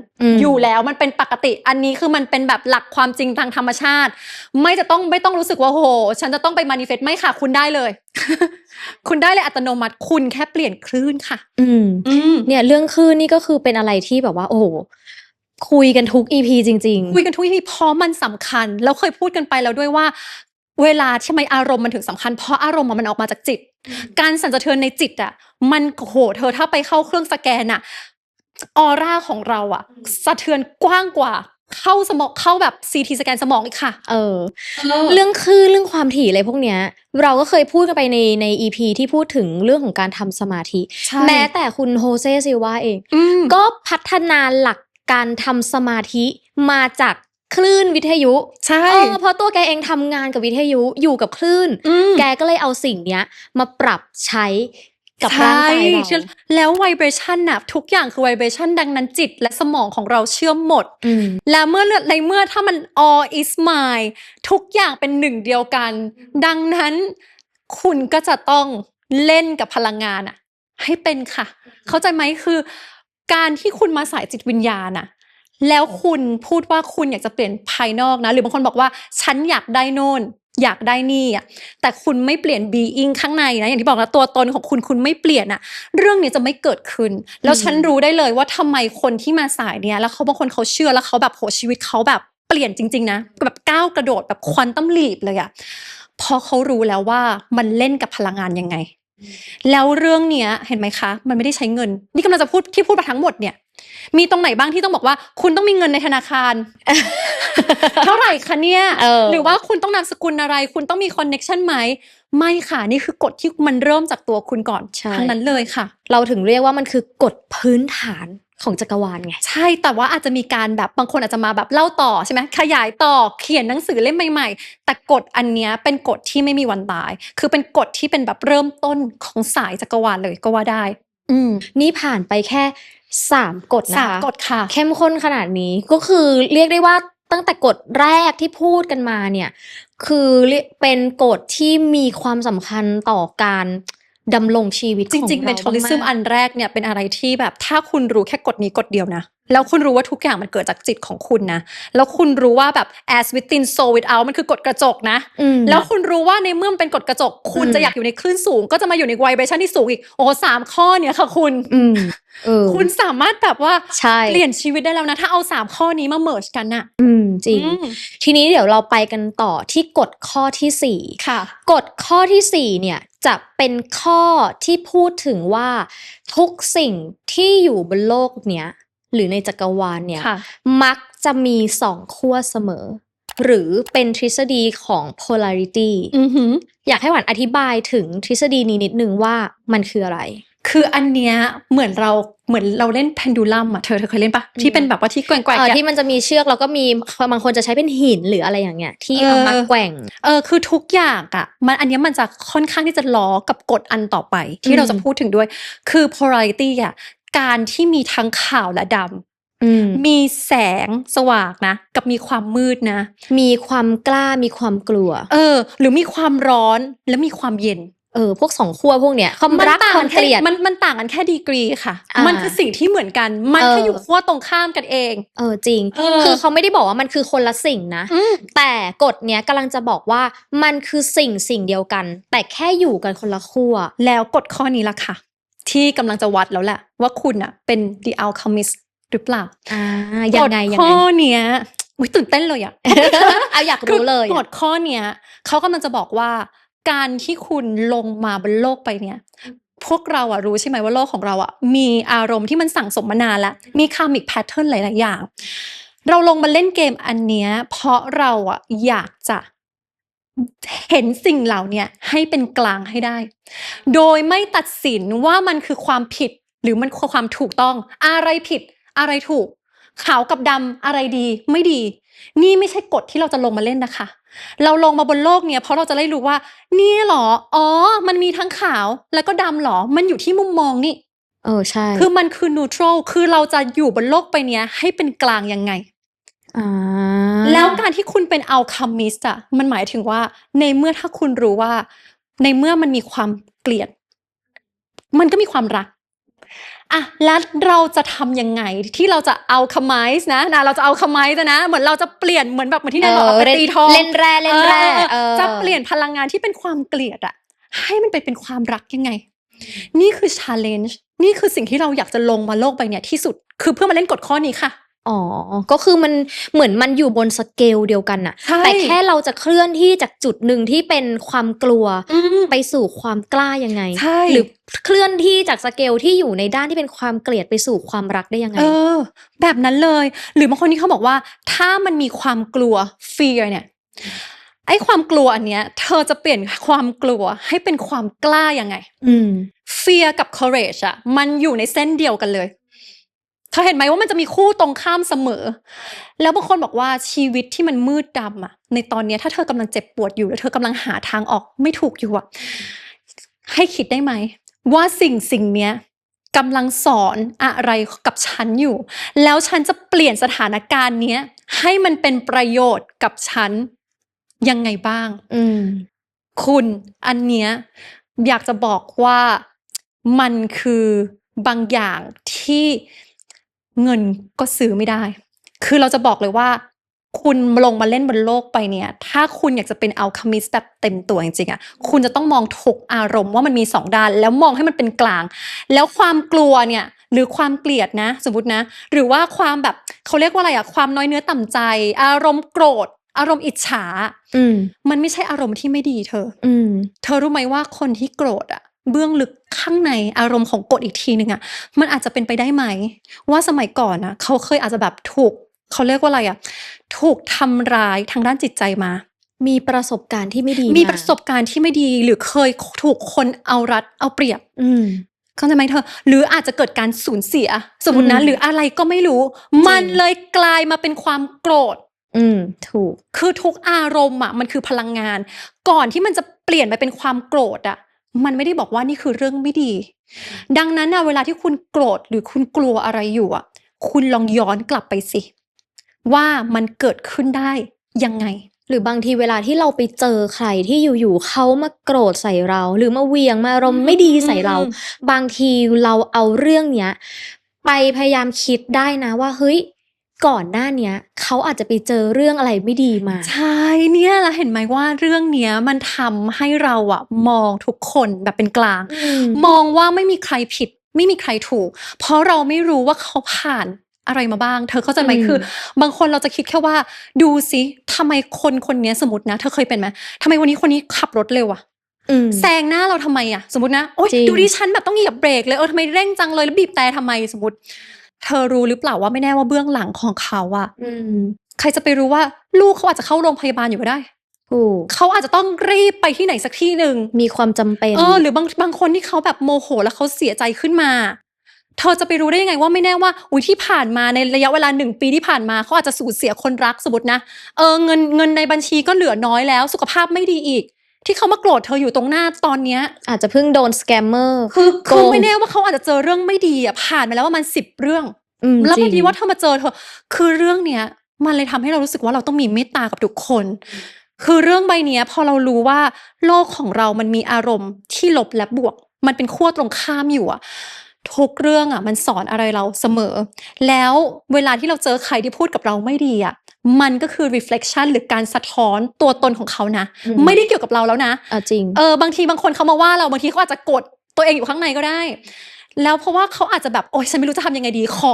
อยู่แล้วมันเป็นปกติอันนี้คือมันเป็นแบบหลักความจริงทางธรรมชาติไม่ต้องรู้สึกว่าโหฉันจะต้องไป manifest ไม่ค่ะคุณได้เลย คุณได้เลยอัตโนมัติคุณแค่เปลี่ยนคลื่นค่ะเนี่ยเรื่องคลื่นนี่ก็คือเป็นอะไรที่แบบว่าโอ้โหคุยกันทุก EP จริงๆคุยกันทุก EP เพราะมันสำคัญแล้วเคยพูดกันไปแล้วด้วยว่าเวลาทำไมอารมณ์มันถึงสำคัญเพราะอารมณ์มันออกมาจากจิตการสั่นสะเทือนในจิตมันโหเธอถ้าไปเข้าเครื่องสแกนออร่าของเราสะเทือนกว้างกว่าเข้าสมองเข้าแบบ CT สแกนสมองอีกค่ะเรื่องคลื่นเรื่องความถี่อะไรพวกเนี้ยเราก็เคยพูดกันไปใน EP ที่พูดถึงเรื่องของการทำสมาธิแม้แต่คุณโฮเซซิลวาเองก็พัฒนาหลักการทำสมาธิมาจากคลื่นวิทยุใช่เพราะตัวแกเองทำงานกับวิทยุอยู่กับคลื่นแกก็เลยเอาสิ่งเนี้ยมาปรับใช้กับร่างกายเราแล้วไวเบรชั่นทุกอย่างคือไวเบรชั่นดังนั้นจิตและสมองของเราเชื่อมหมดและเมื่อถ้ามัน all is mind ทุกอย่างเป็นหนึ่งเดียวกันดังนั้นคุณก็จะต้องเล่นกับพลังงานให้เป็นค่ะเข้าใจไหมคือการที่คุณมาสายจิตวิญญาณแล้วคุณพูดว่าคุณอยากจะเปลี่ยนภายนอกนะหรือบางคนบอกว่าฉันอยากได้โน่นอยากได้นี่แต่คุณไม่เปลี่ยน being ข้างในนะอย่างที่บอกแล้วตัวตนของคุณไม่เปลี่ยนเรื่องนี้จะไม่เกิดขึ้นแล้วฉันรู้ได้เลยว่าทำไมคนที่มาสายเนี้ยแล้วเขาบางคนเขาเชื่อแล้วเขาแบบโหชีวิตเขาแบบเปลี่ยนจริงๆนะแบบก้าวกระโดดแบบควอนตัมลีปเลยเพราะเขารู้แล้วว่ามันเล่นกับพลังงานยังไงแล้วเรื่องเนี้ยเห็นไหมคะมันไม่ได้ใช้เงินนี่กำลังจะพูดมาทั้งหมดเนี่ยมีตรงไหนบ้างที่ต้องบอกว่าคุณต้องมีเงินในธนาคาร เท่าไหร่คะเนี่ยหรือว่าคุณต้องนามสกุลอะไรคุณต้องมีคอนเน็กชันไหมไม่ค่ะนี่คือกฎที่มันเริ่มจากตัวคุณก่อนทั้งนั้นเลยค่ะเราถึงเรียกว่ามันคือกฎพื้นฐาน ของจักรวาลไงใช่แต่ว่าอาจจะมีการแบบบางคนอาจจะมาแบบเล่าต่อใช่ไหมขยายต่อเขียนหนังสือเล่มใหม่ๆแต่กฎอันเนี้ยเป็นกฎที่ไม่มีวันตายคือเป็นกฎที่เป็นแบบเริ่มต้นของสายจักรวาลเลยก็ว่าได้นี่ผ่านไปแค่3 กฎนะคะ3 กฎค่ะเข้มข้นขนาดนี้ก็คือเรียกได้ว่าตั้งแต่กฎแรกที่พูดกันมาเนี่ยคือเป็นกฎที่มีความสำคัญต่อการดำรงชีวิตจของริงๆ เรา mentalism มาก อันแรกเนี่ยเป็นอะไรที่แบบถ้าคุณรู้แค่กฎนี้กฎเดียวนะแล้วคุณรู้ว่าทุกอย่างมันเกิดจากจิตของคุณนะแล้วคุณรู้ว่าแบบ as within so without มันคือกฎกระจกนะแล้วคุณรู้ว่าในเมื่อมันเป็นกฎกระจกคุณจะอยากอยู่ในคลื่นสูงก็จะมาอยู่ใน vibration ที่สูงอีกโอ้3 ข้อเนี่ยค่ะคุณคุณสามารถแบบว่าเปลี่ยนชีวิตได้แล้วนะถ้าเอา3 ข้อนี้มา merge กันน่ะจริงทีนี้เดี๋ยวเราไปกันต่อที่กฎข้อที่4ค่ะกฎข้อที่4เนี่ยจะเป็นข้อที่พูดถึงว่าทุกสิ่งที่อยู่บนโลกเนี้ยหรือในจักรวาลเนี่ยมักจะมี2 ขั้วเสมอหรือเป็นทฤษฎีของ polarity อยากให้หวานอธิบายถึงทฤษฎีนี้นิดนึงว่ามันคืออะไรคืออันเนี้ยเหมือนเราเล่นเพนดูลัมอ่ะเธอเคยเล่นปะที่เป็นแบบว่าที่แกว่งๆที่มันจะมีเชือกแล้วก็มีบางคนจะใช้เป็นหินหรืออะไรอย่างเงี้ยที่เอามาแกว่งคือทุกอย่างอ่ะอันเนี้ยมันจะค่อนข้างที่จะล้อกับกฎอันต่อไปที่เราจะพูดถึงด้วยคือ polarity อ่ะการที่มีทั้งขาวและดำมีแสงสว่างนะกับมีความมืดนะมีความกล้ามีความกลัวหรือมีความร้อนและมีความเย็นพวก2 ขั้วพวกเนี้ยความรักความเกลียดมันต่างกันแค่ดีกรีค่ะมันคือสิ่งที่เหมือนกันมันแค่อยู่ขั้วตรงข้ามกันเองจริงคือเขาไม่ได้บอกว่ามันคือคนละสิ่งนะแต่กฎเนี้ยกำลังจะบอกว่ามันคือสิ่งเดียวกันแต่แค่อยู่กันคนละขั้วแล้วกฎข้อนี้ล่ะค่ะที่กำลังจะวัดแล้วแหละว่าคุณอ่ะเป็น the alchemist หรือเปล่ายังไงข้อเนี้ยตื่นเต้นเลยอ่ะ เอาอยากรู้เลยกฎข้อเนี้ยเขากำลังจะบอกว่าการที่คุณลงมาบนโลกไปเนี่ยพวกเราอะรู้ใช่ไหมว่าโลกของเราอะมีอารมณ์ที่มันสั่งสมมานานแล้วมีคาร์มิกแพทเทิร์นหลายๆอย่างเราลงมาเล่นเกมอันเนี้ยเพราะเราอะอยากจะเห็นสิ่งเหล่านี้ให้เป็นกลางให้ได้โดยไม่ตัดสินว่ามันคือความผิดหรือมันคือความถูกต้องอะไรผิดอะไรถูกขาวกับดำอะไรดีไม่ดีนี่ไม่ใช่กฎที่เราจะลงมาเล่นนะคะเราลงมาบนโลกเนี่ยเพราะเราจะได้รู้ว่านี่หรอมันมีทั้งขาวแล้วก็ดำหรอมันอยู่ที่มุมมองนี่ใช่คือมันคือ neutral คือเราจะอยู่บนโลกไปเนี้ยให้เป็นกลางยังไงแล้วการที่คุณเป็น alchemist อะมันหมายถึงว่าในเมื่อถ้าคุณรู้ว่าในเมื่อมันมีความเกลียดมันก็มีความรักแล้วเราจะทำยังไงที่เราจะเอาalchemizeนะเราจะalchemizeนะเหมือนเราจะเปลี่ยนเหมือนแบบที่แนนบอกไปตีทองเล่นแร่จะเปลี่ยนพลังงานที่เป็นความเกลียดอะให้มันไปเป็นความรักยังไงนี่คือ challenge นี่คือสิ่งที่เราอยากจะลงมาโลกใบนี้ที่สุดคือเพื่อมาเล่นกฎข้อนี้ค่ะก็คือมันเหมือนมันอยู่บนสเกลเดียวกันน่ะแต่แค่เราจะเคลื่อนที่จากจุดหนึ่งที่เป็นความกลัวไปสู่ความกล้ายังไงหรือเคลื่อนที่จากสเกลที่อยู่ในด้านที่เป็นความเกลียดไปสู่ความรักได้ยังไงแบบนั้นเลยหรือบางคนที่เขาบอกว่าถ้ามันมีความกลัว fear เนี่ยไอ้ความกลัวอันเนี้ยเธอจะเปลี่ยนความกลัวให้เป็นความกล้ายังไงfear กับ courage อะมันอยู่ในเส้นเดียวกันเลยเธอเห็นไหมว่ามันจะมีคู่ตรงข้ามเสมอแล้วบางคนบอกว่าชีวิตที่มันมืดดำอะในตอนนี้ถ้าเธอกำลังเจ็บปวดอยู่แล้วเธอกำลังหาทางออกไม่ถูกอยู่อะให้คิดได้ไหมว่าสิ่งเนี้ยกำลังสอนอะไรกับฉันอยู่แล้วฉันจะเปลี่ยนสถานการณ์เนี้ยให้มันเป็นประโยชน์กับฉันยังไงบ้างคุณอันเนี้ยอยากจะบอกว่ามันคือบางอย่างที่เงินก็ซื้อไม่ได้คือเราจะบอกเลยว่าคุณลงมาเล่นบนโลกไปเนี่ยถ้าคุณอยากจะเป็นอัลเคมิสต์แบบเต็มตัวจริงๆอ่ะคุณจะต้องมองทุกอารมณ์ว่ามันมี2ด้านแล้วมองให้มันเป็นกลางแล้วความกลัวเนี่ยหรือความเกลียดนะสมมตินะหรือว่าความแบบเขาเรียกว่าอะไรอ่ะความน้อยเนื้อต่ำใจอารมณ์โกรธอารมณ์อิจฉามันไม่ใช่อารมณ์ที่ไม่ดีเธอเธอรู้ไหมว่าคนที่โกรธอ่ะเบื้องลึกข้างในอารมณ์ของกฎอีกทีนึงอ่ะมันอาจจะเป็นไปได้ไหมว่าสมัยก่อนนะเขาเคยอาจจะแบบถูกเขาเรียกว่าอะไรอ่ะถูกทำร้ายทางด้านจิตใจมามีประสบการณ์ที่ไม่ดีมีประสบการณ์ที่ไม่ดีหรือเคยถูกคนเอารัดเอาเปรียบ เข้าใจไหมเธอหรืออาจจะเกิดการสูญเสียสมมตินะหรืออะไรก็ไม่รู้มันเลยกลายมาเป็นความโกรธถูกคือทุกอารมณ์อ่ะมันคือพลังงานก่อนที่มันจะเปลี่ยนไปเป็นความโกรธอ่ะมันไม่ได้บอกว่านี่คือเรื่องไม่ดีดังนั้นนะเวลาที่คุณโกรธหรือคุณกลัวอะไรอยู่อ่ะคุณลองย้อนกลับไปสิว่ามันเกิดขึ้นได้ยังไงหรือบางทีเวลาที่เราไปเจอใครที่อยู่ๆเขามาโกรธใส่เราหรือมาเหวี่ยงมาอารมณ์ไม่ดีใส่เราบางทีเราเอาเรื่องเนี้ยไปพยายามคิดได้นะว่าเฮ้ยก่อนหน้าเนี้ยเขาอาจจะไปเจอเรื่องอะไรไม่ดีมาใช่เนี่ยเราเห็นไหมว่าเรื่องเนี้ยมันทำให้เราอะมองทุกคนแบบเป็นกลางมองว่าไม่มีใครผิดไม่มีใครถูกเพราะเราไม่รู้ว่าเขาผ่านอะไรมาบ้างเธอเข้าใจไหมคือบางคนเราจะคิดแค่ว่าดูสิทำไมคนเนี้ยสมมตินะเธอเคยเป็นไหมทำไมวันนี้คนนี้ขับรถเร็วอะแซงหน้าเราทำไมอะสมมตินะโอ๊ยดูดิฉันแบบต้องเหยียบเบรกเลยทำไมเร่งจังเลยแล้วบีบแต่ทำไมสมมติเธอรู้หรือเปล่าว่าไม่แน่ว่าเบื้องหลังของเขาอะใครจะไปรู้ว่าลูกเขาอาจจะเข้าโรงพยาบาลอยู่ก็ได้เขาอาจจะต้องรีบไปที่ไหนสักที่หนึ่งมีความจำเป็นหรือบางคนที่เขาแบบโมโหแล้วเขาเสียใจขึ้นมาเธอจะไปรู้ได้ยังไงว่าไม่แน่ว่าที่ผ่านมาในระยะเวลา1 ปีที่ผ่านมาเขาอาจจะสูญเสียคนรักสมมตินะเงินในบัญชีก็เหลือน้อยแล้วสุขภาพไม่ดีอีกที่เขามาโกรธเธออยู่ตรงหน้าตอนเนี้ยอาจจะเพิ่งโดนสแกมเมอร์คือไม่แน่ว่าเขาอาจจะเจอเรื่องไม่ดีอ่ะผ่านมาแล้วว่ามัน10 เรื่องแล้วพอดีว่าถ้ามาเจอเธอคือเรื่องเนี้ยมันเลยทำให้เรารู้สึกว่าเราต้องมีเมตตากับทุกคนคือเรื่องใบเนี้ยพอเรารู้ว่าโลกของเรามันมีอารมณ์ที่ลบและบวกมันเป็นขั้วตรงข้ามอยู่อะทุกเรื่องอะมันสอนอะไรเราเสมอแล้วเวลาที่เราเจอใครที่พูดกับเราไม่ดีอะมันก็คือ reflection หรือการสะท้อนตัวตนของเขานะไม่ได้เกี่ยวกับเราแล้วนะจริงบางทีบางคนเขามาว่าเราบางทีเขาอาจจะกดตัวเองอยู่ข้างในก็ได้แล้วเพราะว่าเขาอาจจะแบบโอ๊ยฉันไม่รู้จะทำยังไงดีขอ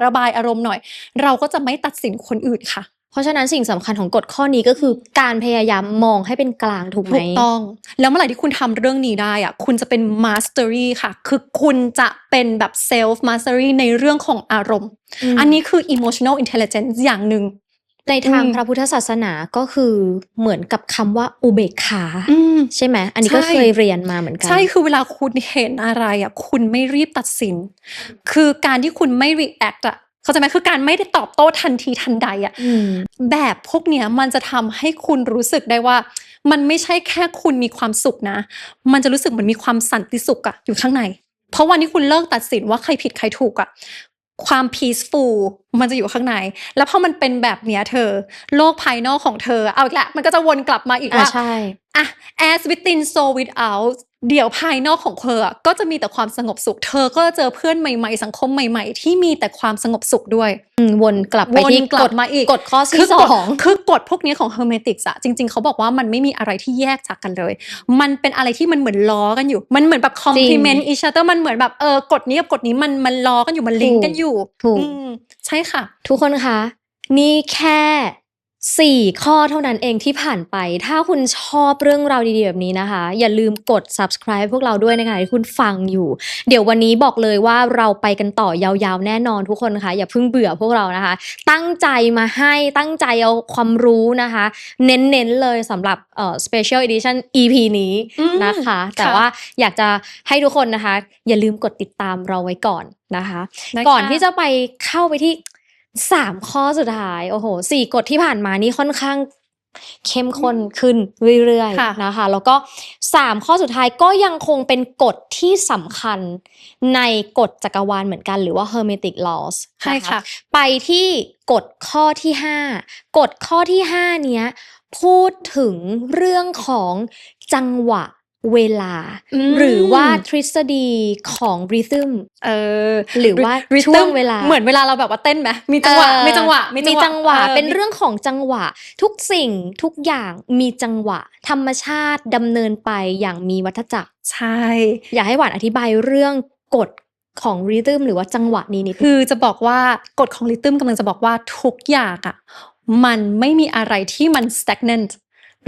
ระบายอารมณ์หน่อยเราก็จะไม่ตัดสินคนอื่นค่ะเพราะฉะนั้นสิ่งสำคัญของกฎข้อนี้ก็คือการพยายามมองให้เป็นกลางถูกไหมถูกต้องแล้วเมื่อไหร่ที่คุณทำเรื่องนี้ได้อะคุณจะเป็น mastery ค่ะคือคุณจะเป็นแบบ self mastery ในเรื่องของอารมณ์อันนี้คือ emotional intelligence อย่างหนึ่งในทางพระพุทธศาสนาก็คือเหมือนกับคำว่าอุเบกขาใช่ไหมอันนี้ก็เคยเรียนมาเหมือนกันใช่คือเวลาคุณเห็นอะไรอะคุณไม่รีบตัดสินคือการที่คุณไม่ react อะเข้าใจไหมคือการไม่ได้ตอบโต้ทันทีทันใดอะแบบพวกเนี้ยมันจะทำให้คุณรู้สึกได้ว่ามันไม่ใช่แค่คุณมีความสุขนะมันจะรู้สึกเหมือนมีความสันติสุขอะอยู่ข้างในเพราะวันที่คุณเลิกตัดสินว่าใครผิดใครถูกอะความ peaceful มันจะอยู่ข้างในแล้วพอมันเป็นแบบเนี้ยเธอโลกภายนอกของเธอเอาอีกละมันก็จะวนกลับมาอีกว่าใช่ as within so without เดี๋ยวภายนอกของเธอก็จะมีแต่ความสงบสุขเธอก็เจอเพื่อนใหม่ๆสังคมใหม่ๆที่มีแต่ความสงบสุขด้วยวนกลับไปที่กฎมาอีกกฎข้อที่2คือกฎพวกนี้ของ Hermetics อะจริงๆเขาบอกว่ามันไม่มีอะไรที่แยกจากกันเลยมันเป็นอะไรที่มันเหมือนล้อกันอยู่มันเหมือนแบบ complement each other มันเหมือนแบบกฎนี้กับกฎนี้มันล้อกันอยู่มันลิงก์กันอยู่ถูกใช่ค่ะทุกคนคะนี่แค่4 ข้อเท่านั้นเองที่ผ่านไปถ้าคุณชอบเรื่องราวดีๆแบบนี้นะคะอย่าลืมกด subscribe พวกเราด้วยนะคะที่คุณฟังอยู่เดี๋ยววันนี้บอกเลยว่าเราไปกันต่อยาวๆแน่นอนทุกคนคะอย่าเพิ่งเบื่อพวกเรานะคะตั้งใจมาให้ตั้งใจเอาความรู้นะคะเน้นๆเลยสำหรับspecial edition EP นี้นะคะแต่ว่าอยากจะให้ทุกคนนะคะอย่าลืมกดติดตามเราไว้ก่อนนะคะก่อนที่จะไปเข้าไปที่3 ข้อสุดท้ายโอ้โห4 กฎที่ผ่านมานี่ค่อนข้างเข้มข้นขึ้นเรื่อยๆนะคะแล้วก็3 ข้อสุดท้ายก็ยังคงเป็นกฎที่สำคัญในกฎจักรวาลเหมือนกันหรือว่า Hermetic Laws ใช่ค่ะไปที่กฎข้อที่5กฎข้อที่5เนี้ยพูดถึงเรื่องของจังหวะเวลาหรือว่าทฤษฎีของริทึมหรือว่าช่วงเวลาเหมือนเวลาเราแบบว่าเต้นไหมมีจังหวะเป็นเรื่องของจังหวะทุกสิ่งทุกอย่างมีจังหวะธรรมชาติดำเนินไปอย่างมีวัฏจักรใช่อยากให้หวานอธิบายเรื่องกฎของริทึมหรือว่าจังหวะนี้นิดคือจะบอกว่ากฎของริทึมกำลังจะบอกว่าทุกอย่างอ่ะมันไม่มีอะไรที่มัน stagnant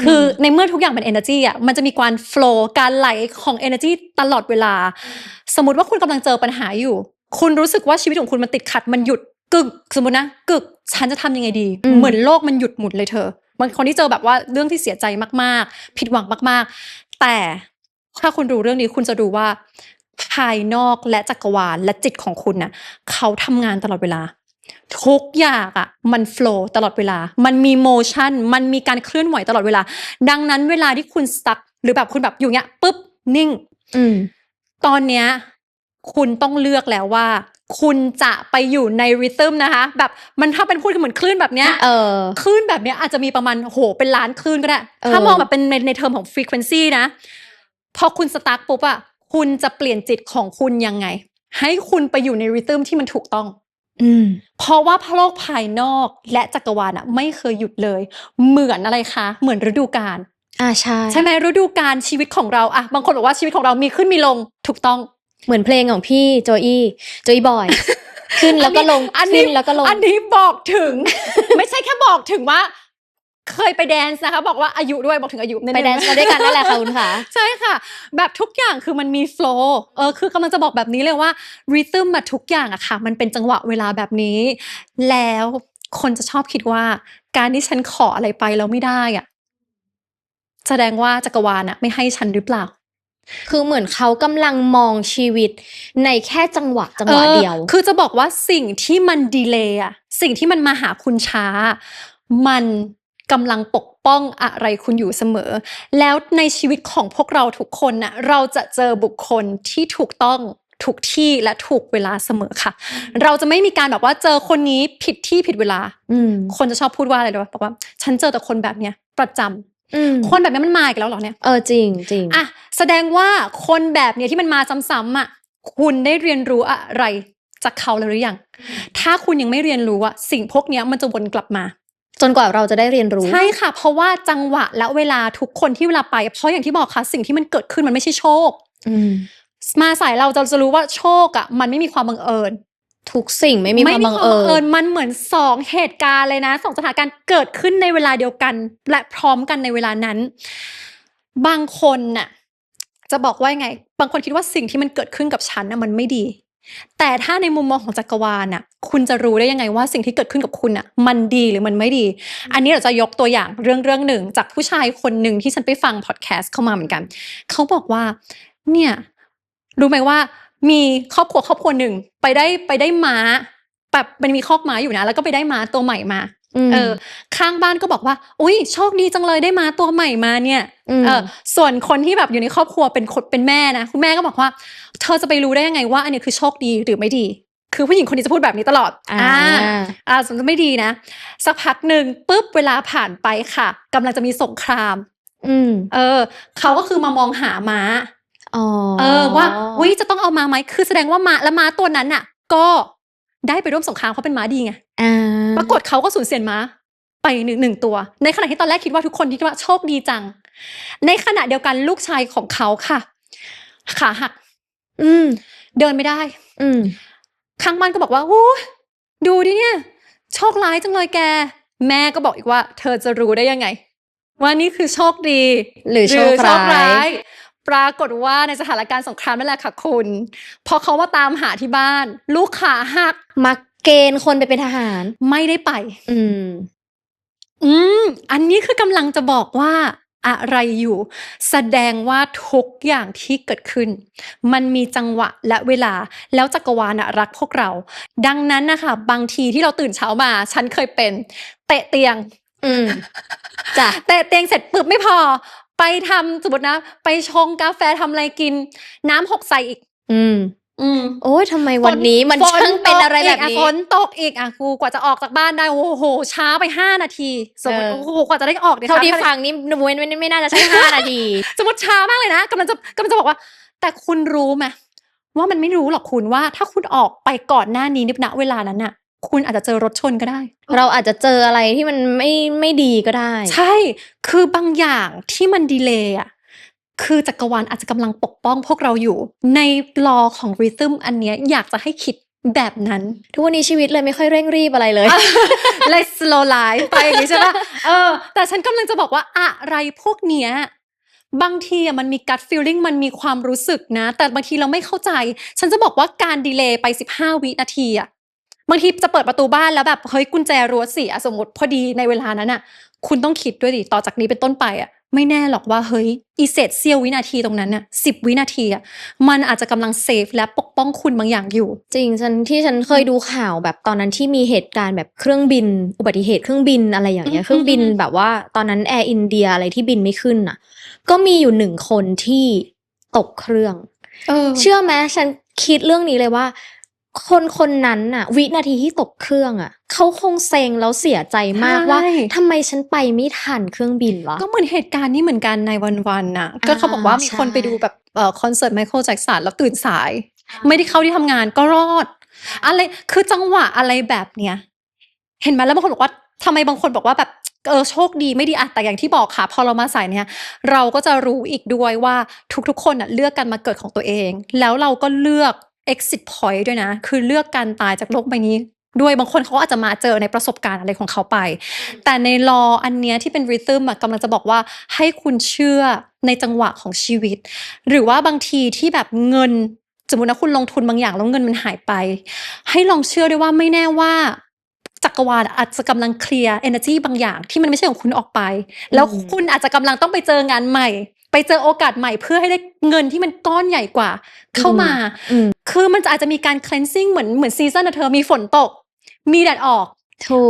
คือในเมื่อทุกอย่างเป็น energy อ่ะมันจะมีการ flow การไหลของ energy ตลอดเวลาสมมติว่าคุณกำลังเจอปัญหาอยู่คุณรู้สึกว่าชีวิตของคุณมันติดขัดมันหยุดกึกสมมตินะกึกฉันจะทำยังไงดีเหมือนโลกมันหยุดหมุนเลยเธอบางคนที่เจอแบบว่าเรื่องที่เสียใจมากๆผิดหวังมากๆแต่ถ้าคุณรู้เรื่องนี้คุณจะรู้ว่าภ ภายนอกและจักรวาลและจิตของคุณน่ะเขาทำงานตลอดเวลาทุกอย่างอ่ะมันโฟลว์ตลอดเวลามันมีโมชั่นมันมีการเคลื่อนไหวตลอดเวลาดังนั้นเวลาที่คุณสตั๊กหรือแบบคุณแบบอยู่เงี้ยปุ๊บนิ่งตอนเนี้ยคุณต้องเลือกแล้วว่าคุณจะไปอยู่ในริทึมนะคะแบบมันถ้าเป็นพูดเหมือนคลื่นแบบเนี้ยคลื่นแบบเนี้ยอาจจะมีประมาณโหเป็นล้านคลื่นก็ได้ถ้ามองแบบเป็นในเทอมของ frequency นะพอคุณสตาร์ทปุ๊บอะคุณจะเปลี่ยนจิตของคุณยังไงให้คุณไปอยู่ในริทึมที่มันถูกต้องเพราะว่าโลกภายนอกและจักรวาลอะไม่เคยหยุดเลยเหมือนอะไรคะเหมือนฤดูกาลใช่ไหมฤดูกาลชีวิตของเราอะบางคนบอกว่าชีวิตของเรามีขึ้นมีลงถูกต้องเหมือนเพลงของพี่โจอี้บอยขึ้นแล้วก็ลงขึ้นแล้วก็ลงอันนี้บอกถึง ไม่ใช่แค่บอกถึงว่าเคยไปแดนซ์นะคะบอกว่าอายุด้วยบอกถึงอายุไปแดนซ์มาด้วยกันนั่นแหละค่ะคุณค่ะใช่ค่ะแบบทุกอย่างคือมันมีโฟลว์คือกำลังจะบอกแบบนี้เลยว่าริทึมมาทุกอย่างอะค่ะมันเป็นจังหวะเวลาแบบนี้แล้วคนจะชอบคิดว่าการที่ฉันขออะไรไปแล้วไม่ได้อะแสดงว่าจักรวาลอะไม่ให้ฉันหรือเปล่าคือเหมือนเขากำลังมองชีวิตในแค่จังหวะเดียวคือจะบอกว่าสิ่งที่มันดีเลย์อะสิ่งที่มันมาหาคุณช้ามันกำลังปกป้องอะไรคุณอยู่เสมอแล้วในชีวิตของพวกเราทุกคนน่ะเราจะเจอบุคคลที่ถูกต้องถูกที่และถูกเวลาเสมอค่ะเราจะไม่มีการแบบว่าเจอคนนี้ผิดที่ผิดเวลาคนจะชอบพูดว่าอะไรด้วยบอกว่าฉันเจอแต่คนแบบเนี้ยประจำคนแบบนี้มันมาอีกแล้วเหรอเนี่ยจริงจริงอ่ะแสดงว่าคนแบบเนี้ยที่มันมาซ้ำๆอ่ะคุณได้เรียนรู้อะไรจากเขาแล้วหรือยังถ้าคุณยังไม่เรียนรู้อ่ะสิ่งพวกเนี้ยมันจะวนกลับมาจนกว่าเราจะได้เรียนรู้ใช่ค่ะเพราะว่าจังหวะและเวลาทุกคนที่เวลาไปเพราะอย่างที่บอกค่ะสิ่งที่มันเกิดขึ้นมันไม่ใช่โชคมาสายเราจะรู้ว่าโชคอ่ะมันไม่มีความบังเอิญทุกสิ่งไม่มีความบังเอิญมันเหมือน2เหตุการณ์เลยนะ2สถานการณ์เกิดขึ้นในเวลาเดียวกันและพร้อมกันในเวลานั้นบางคนน่ะจะบอกว่ายังไงบางคนคิดว่าสิ่งที่มันเกิดขึ้นกับฉันน่ะมันไม่ดีแต่ถ้าในมุมมองของจักรวาลน่ะคุณจะรู้ได้ยังไงว่าสิ่งที่เกิดขึ้นกับคุณน่ะมันดีหรือมันไม่ดีอันนี้เราจะยกตัวอย่างเรื่องหนึ่งจากผู้ชายคนหนึ่งที่ฉันไปฟังพอดแคสต์เข้ามาเหมือนกันเขาบอกว่าเนี่ยรู้ไหมว่ามีครอบครัวหนึ่งไปได้ม้าแบบมันมีคอกม้าอยู่นะแล้วก็ไปได้ม้าตัวใหม่มาข้างบ้านก็บอกว่าอุ๊ยโชคดีจังเลยได้ม้าตัวใหม่มาเนี่ยส่วนคนที่แบบอยู่ในครอบครัวเป็นแม่นะคุณแม่ก็บอกว่าเธอจะไปรู้ได้ยังไงว่าอันนี้คือโชคดีหรือไม่ดีคือผู้หญิงคนนี้จะพูดแบบนี้ตลอดสมมติไม่ดีนะสักพักหนึ่งปุ๊บเวลาผ่านไปค่ะกำลังจะมีสงครามเขาก็คือมามองหาม้าว่าอุ๊ยจะต้องเอาม้าไหมคือแสดงว่าม้าตัวนั้นน่ะก็ได้ไปร่วมสงครามเขาเป็นม้าดีไงปรากฏเขาก็สูญเสียม้าไปหนึ่งตัวในขณะที่ตอนแรกคิดว่าทุกคนคิดว่าโชคดีจังในขณะเดียวกันลูกชายของเขาค่ะขาหักเดินไม่ได้ข้างบ้านก็บอกว่าโอ้ดูดิเนี่ยโชคร้ายจังเลยแกแม่ก็บอกอีกว่าเธอจะรู้ได้ยังไงว่านี่คือโชคดีหรือโชคร้ายปรากฏว่าในสถานการณ์สงครามนั่นแหละค่ะคุณพอเขามาตามหาที่บ้านลูกขาหักมักเกณฑ์คนไปเป็นทหารไม่ได้ไปอันนี้คือกำลังจะบอกว่าอะไรอยู่แสดงว่าทุกอย่างที่เกิดขึ้นมันมีจังหวะและเวลาแล้วจักรวาลรักพวกเราดังนั้นนะคะบางทีที่เราตื่นเช้ามาฉันเคยเป็นเตะเตียงจ้ะเตะเตียงเสร็จปุ๊บไม่พอไปทำสมมตินะไปชงกาแฟทำอะไรกินน้ำหกใส่อีกโอ้ยทำไมวันนี้มันช่างเป็นอะไรแบบนี้ฝนตกอีกกูกว่าจะออกจากบ้านได้โอ้โหช้าไป5 นาทีสมมติโอ้โหกว่าจะได้ออกเท่าที่ฟังนี่ไม่น่าจะใช่5 นาทีสมมติช้ามากเลยนะกำลังจะบอกว่าแต่คุณรู้ไหมว่ามันไม่รู้หรอกคุณว่าถ้าคุณออกไปก่อนหน้านี้ณเวลานั้นน่ะคุณอาจจะเจอรถชนก็ได้เราอาจจะเจออะไรที่มันไม่ดีก็ได้ใช่คือบางอย่างที่มันดีเลย์อ่ะคือจักรวาลอาจจะกำลังปกป้องพวกเราอยู่ในลอของริทึมอันเนี้ยอยากจะให้คิดแบบนั้นทุกวันนี้ชีวิตเลยไม่ค่อยเร่งรีบอะไรเลยเลย slow life ไปอย่างนี้ใช่ปะแต่ฉันกำลังจะบอกว่าอะไรพวกเนี้ยบางทีมันมี gut feeling มันมีความรู้สึกนะแต่บางทีเราไม่เข้าใจฉันจะบอกว่าการดีเลย์ไป15 วินาทีอะบางทีจะเปิดประตูบ้านแล้วแบบเฮ้ยกุญแจรั้วเสียสมมติพอดีในเวลานั้นน่ะคุณต้องคิดด้วยดิต่อจากนี้เป็นต้นไปอะ ไม่แน่หรอกว่าเฮ้ยอีเศษเสี้ยววินาทีตรงนั้นน่ะ10 วินาทีอะมันอาจจะกำลังเซฟและปกป้องคุณบางอย่างอยู่จริงฉันเคยดูข่าวแบบตอนนั้นที่มีเหตุการณ์แบบเครื่องบินอุบัติเหตุเครื่องบินอะไรอย่างเงี้ยเครื่องบินแบบว่าตอนนั้นแอร์อินเดียอะไรที่บินไม่ขึ้นน่ะก็มีอยู่1คนที่ตกเครื่องเชื่อไหมฉันคิดเรื่องนี้เลยว่าคนนั้นน่ะวินาทีที่ตกเครื่องอ่ะเขาคงเซ็งแล้วเสียใจมากว่าทำไมฉันไปไม่ทันเครื่องบินวะก็เหมือนเหตุการณ์นี้เหมือนกันในวันๆน่ะก็เขาบอกว่ามีคนไปดูแบบคอนเสิร์ตไมเคิลแจ็คสันแล้วตื่นสายไม่ได้เข้าที่ทำงานก็รอดอะไรคือจังหวะอะไรแบบเนี้ยเห็นไหมแล้วบางคนบอกว่าทำไมบางคนบอกว่าแบบโชคดีไม่ดีอะแต่อย่างที่บอกค่ะพอเรามาสายเนี่ยเราก็จะรู้อีกด้วยว่าทุกๆคนน่ะเลือกการมาเกิดของตัวเองแล้วเราก็เลือก exit point ด้วยนะคือเลือกการตายจากโลกใบนี้ด้วยบางคนเขาอาจจะมาเจอในประสบการณ์อะไรของเขาไปแต่ในลออันเนี้ยที่เป็นริทึมกำลังจะบอกว่าให้คุณเชื่อในจังหวะของชีวิตหรือว่าบางทีที่แบบเงินสมมุตินะคุณลงทุนบางอย่างแล้วเงินมันหายไปให้ลองเชื่อด้วยว่าไม่แน่ว่าจักรวาลอาจจะกำลังเคลียร์ energy บางอย่างที่มันไม่ใช่ของคุณออกไปแล้วคุณอาจจะกำลังต้องไปเจองานใหม่ไปเจอโอกาสใหม่เพื่อให้ได้เงินที่มันก้อนใหญ่กว่าเข้ามาคือมันอาจจะมีการ cleansing เหมือนซีซั่นเธอมีฝนตกมีแดดออก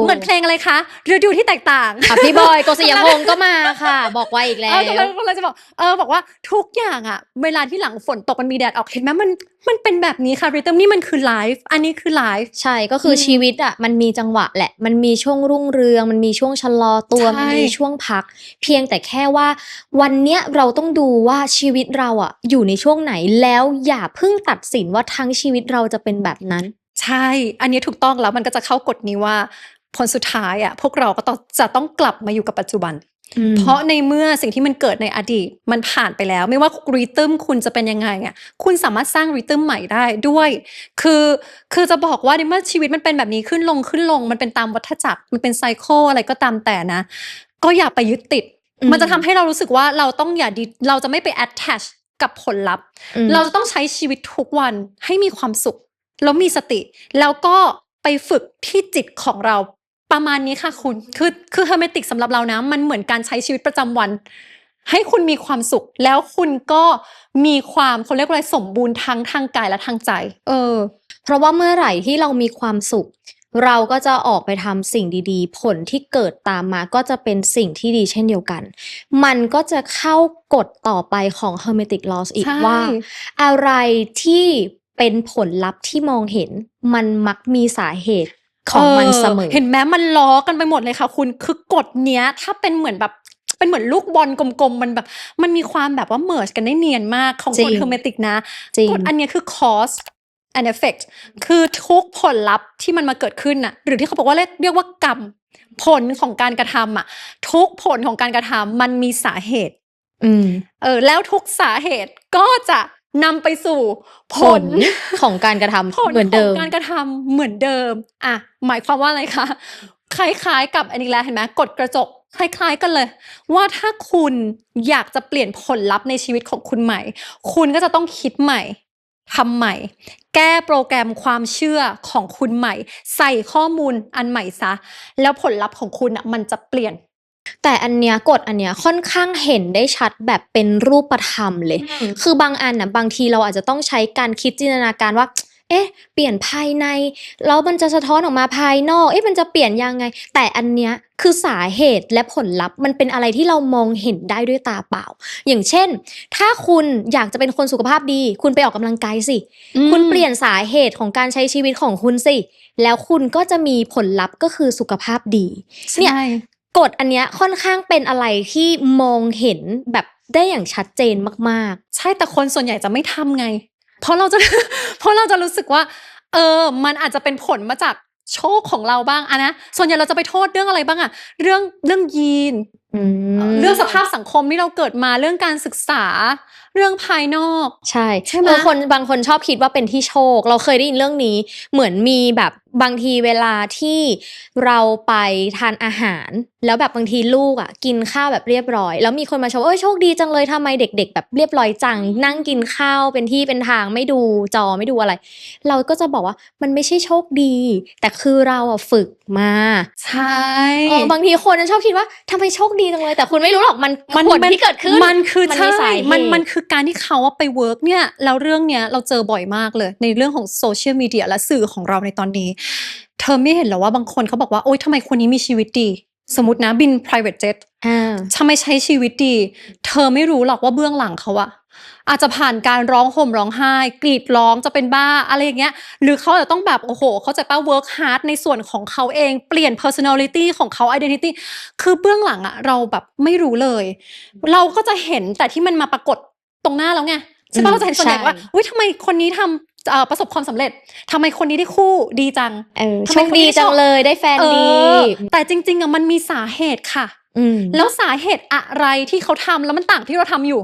เหมือนเพลงอะไรคะฤดูที่แตกต่างพี่บอยโกศิยพงศ์ก็มาค่ะบอกไว้อีกแล้วเราจะบอกบอกว่าทุกอย่างอะเวลาที่หลังฝนตกมันมีแดดออกเห็นไหมมันเป็นแบบนี้ค่ะริทึมนี่มันคือไลฟ์อันนี้คือไลฟ์ใช่ก็คือชีวิตอะมันมีจังหวะแหละมันมีช่วงรุ่งเรืองมันมีช่วงชะลอตัวมันมีช่วงพักเพียงแต่แค่ว่าวันเนี้ยเราต้องดูว่าชีวิตเราอะอยู่ในช่วงไหนแล้วอย่าเพิ่งตัดสินว่าทั้งชีวิตเราจะเป็นแบบนั้นใช่อันนี้ถูกต้องแล้วมันก็จะเข้ากฎนี้ว่าผลสุดท้ายอะพวกเราก็จะต้องกลับมาอยู่กับปัจจุบันเพราะในเมื่อสิ่งที่มันเกิดในอดีตมันผ่านไปแล้วไม่ว่าริทึมคุณจะเป็นยังไงอะคุณสามารถสร้างริทึมใหม่ได้ด้วยคือจะบอกว่าในเมื่อชีวิตมันเป็นแบบนี้ขึ้นลงมันเป็นตามวัฏจักรมันเป็นไซเคิลอะไรก็ตามแต่นะก็อย่าไปยึดติดมันจะทำให้เรารู้สึกว่าเราต้องเราจะไม่ไป attach กับผลลัพธ์เราจะต้องใช้ชีวิตทุกวันให้มีความสุขแล้วมีสติแล้วก็ไปฝึกที่จิตของเราประมาณนี้ค่ะคุณคือเฮอร์เมติกสำหรับเรานะมันเหมือนการใช้ชีวิตประจำวันให้คุณมีความสุขแล้วคุณก็มีความเขาเรียกว่าอะไรสมบูรณ์ทั้งทางกายและทางใจเพราะว่าเมื่อไหร่ที่เรามีความสุขเราก็จะออกไปทำสิ่งดีๆผลที่เกิดตามมาก็จะเป็นสิ่งที่ดีเช่นเดียวกันมันก็จะเข้ากฎต่อไปของ Hermetic Laws อีกว่าอะไรที่เป็นผลลัพธ์ที่มองเห็นมันมักมีสาเหตุของมันเสมอเห็นไหมมันล้อกันไปหมดเลยค่ะคุณคือกฎเนี้ยถ้าเป็นเหมือนแบบเป็นเหมือนลูกบอลกลมๆมันแบบมันมีความแบบว่าเมิร์จกันได้เนียนมากของกฎ Hermetic นะกฎอันนี้คือ cause and effect คือทุกผลลัพธ์ที่มันมาเกิดขึ้นน่ะหรือที่เขาบอกว่าเรียกว่ากรรมผลของการกระทำอ่ะทุกผลของการกระทำมันมีสาเหตุแล้วทุกสาเหตุก็จะนำไปสู่ผลของการกระทำเหมือนเดิมการกระทำเหมือนเดิมอ่ะหมายความว่าอะไรคะคล้ายๆกับอันนี้แล้วเห็นไหมกฎกระจกคล้ายๆกันเลยว่าถ้าคุณอยากจะเปลี่ยนผลลัพธ์ในชีวิตของคุณใหม่คุณก็จะต้องคิดใหม่ทำใหม่แก้โปรแกรมความเชื่อของคุณใหม่ใส่ข้อมูลอันใหม่ซะแล้วผลลัพธ์ของคุณอ่ะมันจะเปลี่ยนแต่อันเนี้ยกฎอันเนี้ยค่อนข้างเห็นได้ชัดแบบเป็นรูปธรรมเลยคือบางอันน่ะบางทีเราอาจจะต้องใช้การคิดจินตนาการว่าเปลี่ยนภายในแล้วมันจะสะท้อนออกมาภายนอกมันจะเปลี่ยนยังไงแต่อันเนี้ยคือสาเหตุและผลลัพธ์มันเป็นอะไรที่เรามองเห็นได้ด้วยตาเปล่าอย่างเช่นถ้าคุณอยากจะเป็นคนสุขภาพดีคุณไปออกกำลังกายสิคุณเปลี่ยนสาเหตุของการใช้ชีวิตของคุณสิแล้วคุณก็จะมีผลลัพธ์ก็คือสุขภาพดีเนี่ยกฎอันเนี้ยค่อนข้างเป็นอะไรที่มองเห็นแบบได้อย่างชัดเจนมากๆใช่แต่คนส่วนใหญ่จะไม่ทำไงเพราะเราจะรู้สึกว่ามันอาจจะเป็นผลมาจากโชคของเราบ้างอะนะส่วนใหญ่เราจะไปโทษเรื่องอะไรบ้างอะเรื่องยีนเรื่องสภาพสังคมที่เราเกิดมาเรื่องการศึกษาเรื่องภายนอกใช่ไหมบางคนชอบคิดว่าเป็นที่โชคเราเคยได้ยินเรื่องนี้เหมือนมีแบบบางทีเวลาที่เราไปทานอาหารแล้วแบบบางทีลูกอ่ะกินข้าวแบบเรียบร้อยแล้วมีคนมาชมโชคดีจังเลยทำไมเด็กๆแบบเรียบร้อยจังนั่งกินข้าวเป็นที่เป็นทางไม่ดูจอไม่ดูอะไรเราก็จะบอกว่ามันไม่ใช่โชคดีแต่คือเราอ่ะฝึกมาใช่บางทีคนชอบคิดว่าทำไมโชค ดีจังเลยแต่คุณไม่รู้หรอกมันผลที่เกิดขึ้น มันคือ มัน ใช่ มีสาเหตุ มันคือการที่เขาไปเวิร์กเนี่ยแล้วเรื่องเนี้ยเราเจอบ่อยมากเลยในเรื่องของโซเชียลมีเดียและสื่อของเราในตอนนี้ เธอไม่เห็นเหรอว่าบางคนเขาบอกว่าโอ๊ยทำไมคนนี้มีชีวิตดี สมมตินะบิน private jet ทำไมใช้ชีวิตดี เธอไม่รู้หรอกว่าเบื้องหลังเขาอะอาจจะผ่านการร้องห่มร้องไห้กรีดร้องจะเป็นบ้าอะไรอย่างเงี้ยหรือเขาอาจจะต้องแบบโอ้โหเขาจะป้า work hard ในส่วนของเขาเองเปลี่ยน personality ของเขา identity คือเบื้องหลังอะเราแบบไม่รู้เลย เราก็จะเห็นแต่ที่มันมาปรากฏตรงหน้าแล้วไงใช่ปะเราจะเห็นส่วนใหญ่ว่าอุ้ยทำไมคนนี้ทำประสบความสำเร็จทำไมคนนี้ได้คู่ดีจัง โชคดีจังเลยได้แฟนดี แต่จริงๆอะมันมีสาเหตุค่ะแล้วสาเหตุอะไรที่เขาทำแล้วมันต่างที่เราทำอยู่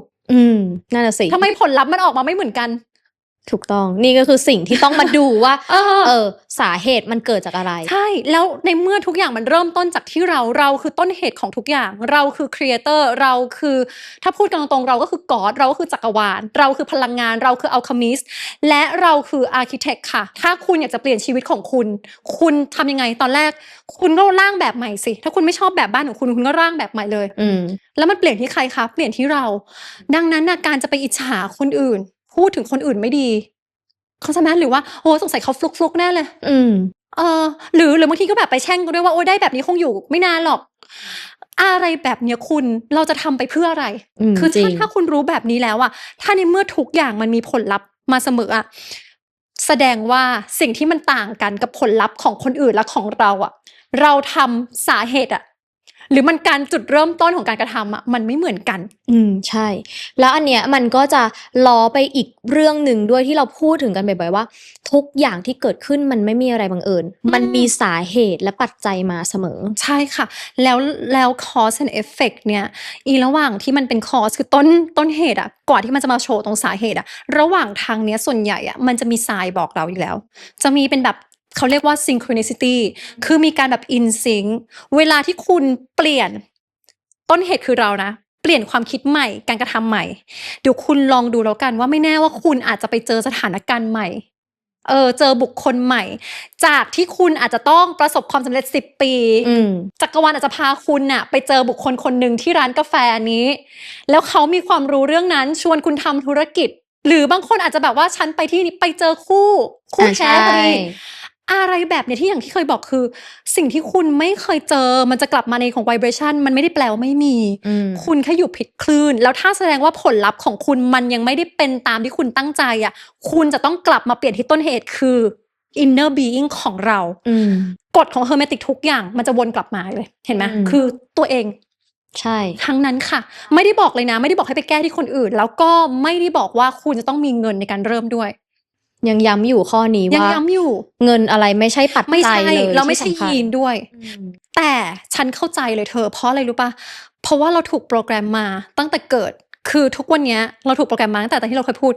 นั่นน่ะสิทำไมผลลัพธ์มันออกมาไม่เหมือนกัน ถูกต้องนี่ก็คือสิ่งที่ต้องมาดูว่า สาเหตุมันเกิดจากอะไรใช่แล้วในเมื่อทุกอย่างมันเริ่มต้นจากที่เราคือต้นเหตุของทุกอย่างเราคือครีเอเตอร์เราคือถ้าพูดกันตรงๆเราก็คือกอดเราก็คือจักรวาลเราคือพลังงานเราคืออัลเคมิสต์และเราคืออาร์คิเทคค่ะถ้าคุณอยากจะเปลี่ยนชีวิตของคุณทำยังไงตอนแรกคุณก็ร่างแบบใหม่สิถ้าคุณไม่ชอบแบบบ้านของคุณก็ร่างแบบใหม่เลยแล้วมันเปลี่ยนที่ใครคะเปลี่ยนที่เราดังนั้นการจะไปอิจฉาคนอื่นพูดถึงคนอื่นไม่ดีเขาใช่ไหมหรือว่าโอ้สงสัยเขาฟลุกแน่เลยหรือบางทีก็แบบไปแช่งกันด้วยว่าโอ้ได้แบบนี้คงอยู่ไม่นานหรอกอะไรแบบเนี้ยคุณเราจะทำไปเพื่ออะไรคือถ้าคุณรู้แบบนี้แล้วอะถ้าในเมื่อทุกอย่างมันมีผลลัพธ์มาเสมออะแสดงว่าสิ่งที่มันต่างกันกับผลลัพธ์ของคนอื่นและของเราอะเราทำสาเหตุอะหรือมันการจุดเริ่มต้นของการกระทำอะมันไม่เหมือนกันใช่แล้วอันเนี้ยมันก็จะล้อไปอีกเรื่องหนึ่งด้วยที่เราพูดถึงกันบ่อยๆว่าทุกอย่างที่เกิดขึ้นมันไม่มีอะไรบังเอิญมันมีสาเหตุและปัจจัยมาเสมอใช่ค่ะแล้ว cause and effect เนี่ยระหว่างที่มันเป็น cause คือต้นเหตุอะก่อนที่มันจะมาโชว์ตรงสาเหตุอะระหว่างทางเนี้ยส่วนใหญ่อะมันจะมีsignบอกเราอยู่แล้วจะมีเป็นแบบเขาเรียกว่า synchronicity คือมีการแบบ in sync เวลาที่คุณเปลี่ยนต้นเหตุคือเรานะเปลี่ยนความคิดใหม่การกระทำใหม่เดี๋ยวคุณลองดูแล้วกันว่าไม่แน่ว่าคุณอาจจะไปเจอสถานการณ์ใหม่เจอบุคคลใหม่จากที่คุณอาจจะต้องประสบความสำเร็จ10 ปีจักรวาลอาจจะพาคุณน่ะไปเจอบุคคลคนหนึ่งที่ร้านกาแฟนี้แล้วเขามีความรู้เรื่องนั้นชวนคุณทำธุรกิจหรือบางคนอาจจะแบบว่าฉันไปที่นี้ไปเจอคู่แท้พอดีอะไรแบบเนี้ยที่อย่างที่เคยบอกคือสิ่งที่คุณไม่เคยเจอมันจะกลับมาในของ vibration มันไม่ได้แปลว่าไม่มีคุณแค่อยู่ผิดคลื่นแล้วถ้าแสดงว่าผลลัพธ์ของคุณมันยังไม่ได้เป็นตามที่คุณตั้งใจอ่ะคุณจะต้องกลับมาเปลี่ยนที่ต้นเหตุคือ inner being ของเรากฎของ Hermetic ทุกอย่างมันจะวนกลับมาเลยเห็นไหมคือตัวเองใช่ทั้งนั้นค่ะไม่ได้บอกเลยนะไม่ได้บอกให้ไปแก้ที่คนอื่นแล้วก็ไม่ได้บอกว่าคุณจะต้องมีเงินในการเริ่มด้วยยังย้ำอยู่ข้อนี้ว่ายังย้ำอยู่เงินอะไรไม่ใช่ปัจจัยเลยเราไม่ใช่ยีนด้วยแต่ฉันเข้าใจเลยเธอเพราะอะไรรู้ป่ะเพราะว่าเราถูกโปรแกรมมาตั้งแต่เกิดคือทุกวันนี้เราถูกโปรแกรมมาตั้งแต่ที่เราเคยพูด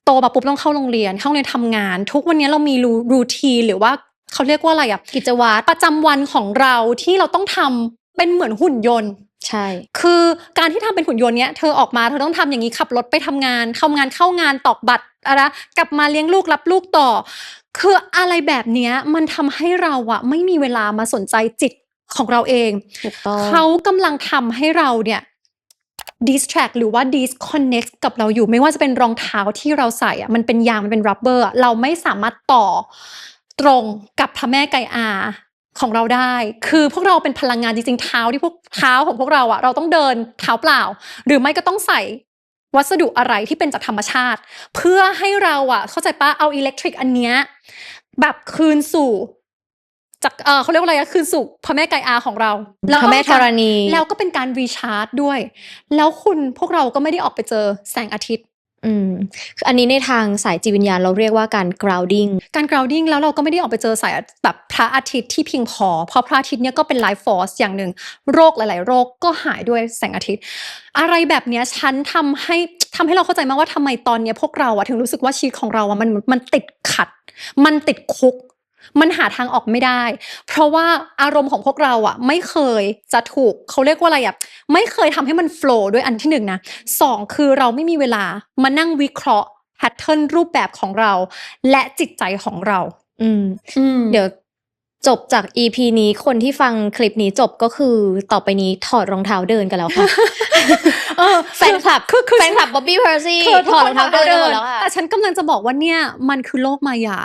โตมาปุ๊บต้องเข้าโรงเรียนทำงานทุกวันนี้เรามีรูทีนหรือว่าเขาเรียกว่าอะไรอะกิจวัตรประจำวันของเราที่เราต้องทำเป็นเหมือนหุ่นยนต์ใช่คือการที่ทำเป็นหุ่นยนต์เนี้ยเธอออกมาเธอต้องทำอย่างนี้ขับรถไปทำงานเข้างานตอกบัตรอะไรกลับมาเลี้ยงลูกรับลูกต่อคืออะไรแบบเนี้ยมันทำให้เราอะไม่มีเวลามาสนใจจิตของเราเองเขากำลังทำให้เราเนี่ย distract หรือว่า disconnect กับเราอยู่ไม่ว่าจะเป็นรองเท้าที่เราใส่อะมันเป็นยางมันเป็น rubber อะเราไม่สามารถต่อตรงกับพระแม่ไกอาของเราได้คือพวกเราเป็นพลังงานจริงๆเท้าของพวกเราอะเราต้องเดินเท้าเปล่าหรือไม่ก็ต้องใส่วัสดุอะไรที่เป็นจากธรรมชาติเพื่อให้เราอะเข้าใจปะเอาอิเล็กทริกอันเนี้ยแบบคืนสู่จากเขาเรียกว่าอะไรคืนสู่พระแม่ไกอาของเราพระแม่ธรณีแล้วก็เป็นการรีชาร์จด้วยแล้วพวกเราก็ไม่ได้ออกไปเจอแสงอาทิตย์อันนี้ในทางสายจิตวิญญาณเราเรียกว่าการ grounding แล้วเราก็ไม่ได้ออกไปเจอสายแบบพระอาทิตย์ที่เพียงพอเพราะพระอาทิตย์เนี่ยก็เป็น life force อย่างหนึ่งโรคหลายๆโรคก็หายด้วยแสงอาทิตย์อะไรแบบเนี้ยฉันทำให้เราเข้าใจมากว่าทำไมตอนเนี้ยพวกเราอะถึงรู้สึกว่าชีวิตของเราอะมันติดขัดมันติดคุกมันหาทางออกไม่ได้เพราะว่าอารมณ์ของพวกเราอ่ะไม่เคยจะถูกเขาเรียกว่าอะไรอ่ะไม่เคยทำให้มันโฟลว์ด้วยอันที่1นะ2คือเราไม่มีเวลามานั่งวิเคราะห์แพทเทิร์นรูปแบบของเราและจิตใจของเราเดี๋ยว จบจาก EP นี้คนที่ฟังคลิปนี้จบก็คือต่อไปนี้ถอดรองเท้าเดินกันแล้วค่ะ แฟนคลับ คือ แฟนคลับบ๊อบบี้เพอร์ซี่ คือ ถอดรองเท้าเดินกันหมดแล้วค่ะ แต่ฉันกำลังจะบอกว่าเนี่ยมันคือโลกมายา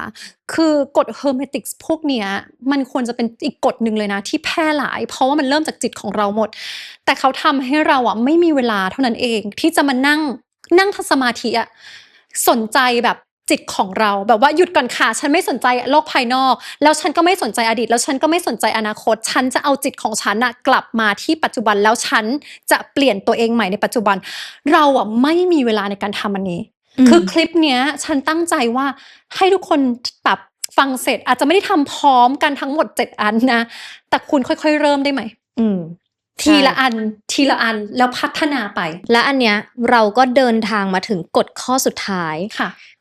คือกฎเฮอร์เมติกส์พวกเนี้ยมันควรจะเป็นอีกกฎหนึ่งเลยนะที่แพร่หลาย เพราะว่ามันเริ่มจากจิตของเราหมด แต่เขาทำให้เราอ่ะไม่มีเวลาเท่านั้นเองที่จะมานั่งทำสมาธิอ่ะสนใจแบบจิตของเราแบบว่าหยุดก่อนค่ะฉันไม่สนใจโลกภายนอกแล้วฉันก็ไม่สนใจอดีตแล้วฉันก็ไม่สนใจอนาคตฉันจะเอาจิตของฉันน่ะกลับมาที่ปัจจุบันแล้วฉันจะเปลี่ยนตัวเองใหม่ในปัจจุบันเราอ่ะไม่มีเวลาในการทำอันนี้คือคลิปเนี้ยฉันตั้งใจว่าให้ทุกคนแบบฟังเสร็จอาจจะไม่ได้ทำพร้อมกันทั้งหมด7อันนะแต่คุณค่อยๆเริ่มได้ไหมทีละอันทีละอันแล้วพัฒนาไปและอันเนี้ยเราก็เดินทางมาถึงกฎข้อสุดท้าย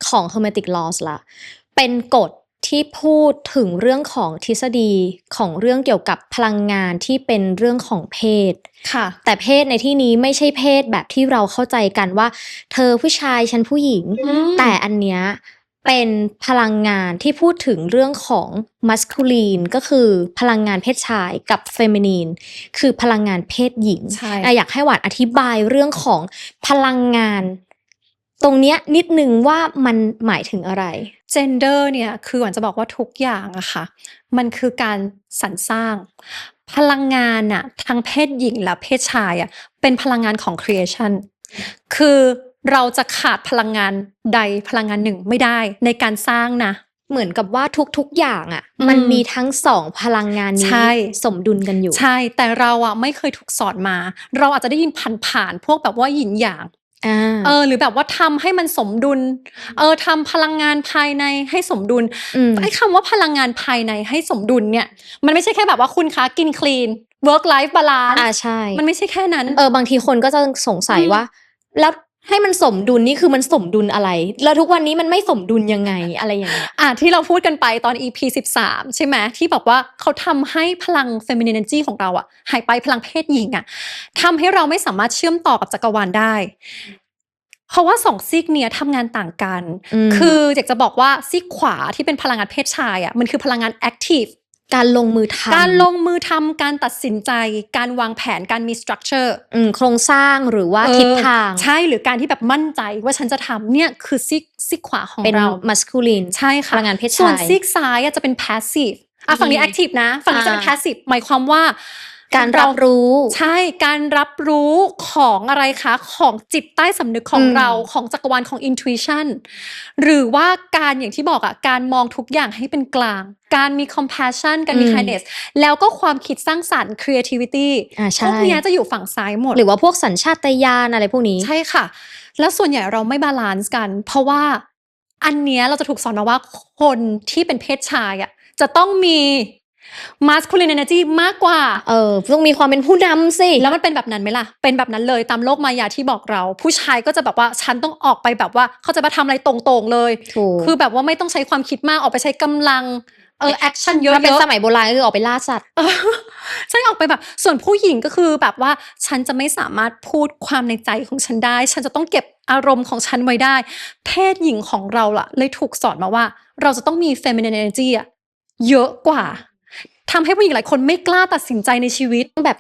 ของ Hermetic Laws ละเป็นกฎที่พูดถึงเรื่องของทฤษฎีของเรื่องเกี่ยวกับพลังงานที่เป็นเรื่องของเพศแต่เพศในที่นี้ไม่ใช่เพศแบบที่เราเข้าใจกันว่าเธอผู้ชายฉันผู้หญิงแต่อันเนี้ยเป็นพลังงานที่พูดถึงเรื่องของ masculine ก็คือพลังงานเพศชายกับ feminine คือพลังงานเพศหญิงอยากให้หวานอธิบายเรื่องของพลังงานตรงเนี้ยนิดนึงว่ามันหมายถึงอะไร gender เนี่ยคือหวานจะบอกว่าทุกอย่างอะค่ะมันคือการสรรสร้างพลังงานอะทั้งเพศหญิงและเพศชายอะเป็นพลังงานของ creation คือเราจะขาดพลังงานใดพลังงานหนึ่งไม่ได้ในการสร้างนะเหมือนกับว่าทุกอย่างอ่ะมันมีทั้งสองพลังงานนี้สมดุลกันอยู่ใช่แต่เราอ่ะไม่เคยถูกสอนมาเราอาจจะได้ยินผ่านพวกแบบว่าหยินหยางหรือแบบว่าทำให้มันสมดุลทำพลังงานภายในให้สมดุลไอ้คำว่าพลังงานภายในให้สมดุลเนี่ยมันไม่ใช่แค่แบบว่าคุณคะกินคลีน work life balance ใช่มันไม่ใช่แค่นั้นบางทีคนก็จะสงสัยว่าแล้วให้มันสมดุลนี่คือมันสมดุลอะไรแล้วทุกวันนี้มันไม่สมดุลยังไงอะไรอย่างเงี้ยที่เราพูดกันไปตอน EP 13ใช่ไหมที่บอกว่าเขาทำให้พลัง feminine energy ของเราอะหายไปพลังเพศหญิงอะทำให้เราไม่สามารถเชื่อมต่อกับจักรวาลได้เพราะว่า2ซีกเนี่ยทำงานต่างกันคืออยากจะบอกว่าซีกขวาที่เป็นพลังงานเพศชายอะมันคือพลังงาน activeการลงมือทำการตัดสินใจการวางแผนการมี structure โครงสร้างหรือว่าทิศทางใช่หรือการที่แบบมั่นใจว่าฉันจะทำเนี่ยคือซีกขวาของเราเป็น masculine ใช่ค่ะพลังงานเพศชายส่วนซีกซ้ายจะเป็น passive ฝั่งนี้ active นะฝั่งนี้จะเป็น passive หมายความว่าการรับรู้ใช่การรับรู้ของอะไรคะของจิตใต้สำนึกของเราของจักรวาลของ intuition หรือว่าการอย่างที่บอกการมองทุกอย่างให้เป็นกลางการมี compassion การมี kindness แล้วก็ความคิดสร้างสรรค์ creativity พวกนี้จะอยู่ฝั่งซ้ายหมดหรือว่าพวกสัญชาตญาณอะไรพวกนี้ใช่ค่ะแล้วส่วนใหญ่เราไม่บาลานซ์กันเพราะว่าอันเนี้ยเราจะถูกสอนมาว่าคนที่เป็นเพศชายจะต้องมีmasculine energy มากกว่าต้องมีความเป็นผู้นำสิแล้วมันเป็นแบบนั้นไหมล่ะเป็นแบบนั้นเลยตามโลกมายาที่บอกเราผู้ชายก็จะแบบว่าฉันต้องออกไปแบบว่าเขาจะมาทำอะไรตรงๆเลยคือแบบว่าไม่ต้องใช้ความคิดมากออกไปใช้กำลังแอคชั่นเยอะๆถ้าเป็นสมัยโบราณก็คือออกไปล่าสัตว์ใช่ออกไปแบบส่วนผู้หญิงก็คือแบบว่าฉันจะไม่สามารถพูดความในใจของฉันได้ฉันจะต้องเก็บอารมณ์ของฉันไว้ได้เพศหญิงของเราล่ะเลยถูกสอนมาว่าเราจะต้องมี feminine energy เยอะกว่าทำให้ผู้หญิงหลายคนไม่กล้าตัดสินใจในชีวิตต้องแบบ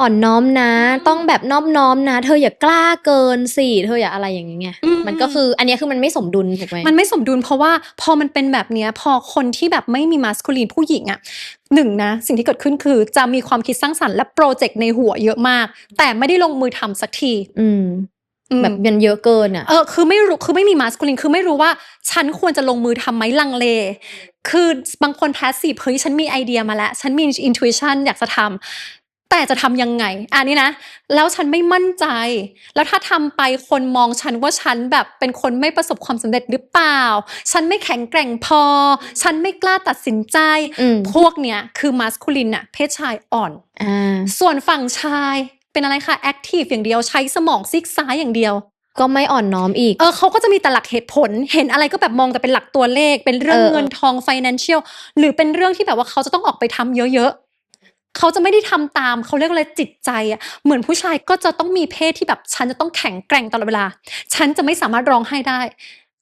อ่อนน้อมนะต้องแบบนอบน้อมนะเธออย่ากล้าเกินสิเธออย่าอะไรอย่างเงี้ยมันก็คืออันนี้คือมันไม่สมดุลถูกไหมมันไม่สมดุลเพราะว่าพอมันเป็นแบบเนี้ยพอคนที่แบบไม่มีมัสคูลีนผู้หญิงหนึ่งนะสิ่งที่เกิดขึ้นคือจะมีความคิดสร้างสรรค์และโปรเจกต์ในหัวเยอะมากแต่ไม่ได้ลงมือทำสักทีแบบมันเยอะเกินคือไม่รู้คือไม่มีมัสคูลินคือไม่รู้ว่าฉันควรจะลงมือทำไหมลังเลคือบางคนแพสซีฟเฮ้ยฉันมีไอเดียมาแล้วฉันมีอินทูอิชันอยากจะทำแต่จะทำยังไงนี่นะแล้วฉันไม่มั่นใจแล้วถ้าทำไปคนมองฉันว่าฉันแบบเป็นคนไม่ประสบความสำเร็จหรือเปล่าฉันไม่แข็งแกร่งพอฉันไม่กล้าตัดสินใจพวกเนี้ยคือมัสคูลินเพศชายอ่อนส่วนฝั่งชายเป็นอะไรคะแอคทีฟอย่างเดียวใช้สมองซีกซ้ายอย่างเดียวก็ไม่อ่อนน้อมอีกเขาก็จะมีแต่หลักเหตุผลเห็นอะไรก็แบบมองแต่เป็นหลักตัวเลขเป็นเรื่องเงินทอง financial หรือเป็นเรื่องที่แบบว่าเขาจะต้องออกไปทำเยอะๆเขาจะไม่ได้ทำตามเขาเรียกอะไรจิตใจเหมือนผู้ชายก็จะต้องมีเพศที่แบบฉันจะต้องแข็งแกร่งตลอดเวลาฉันจะไม่สามารถร้องไห้ได้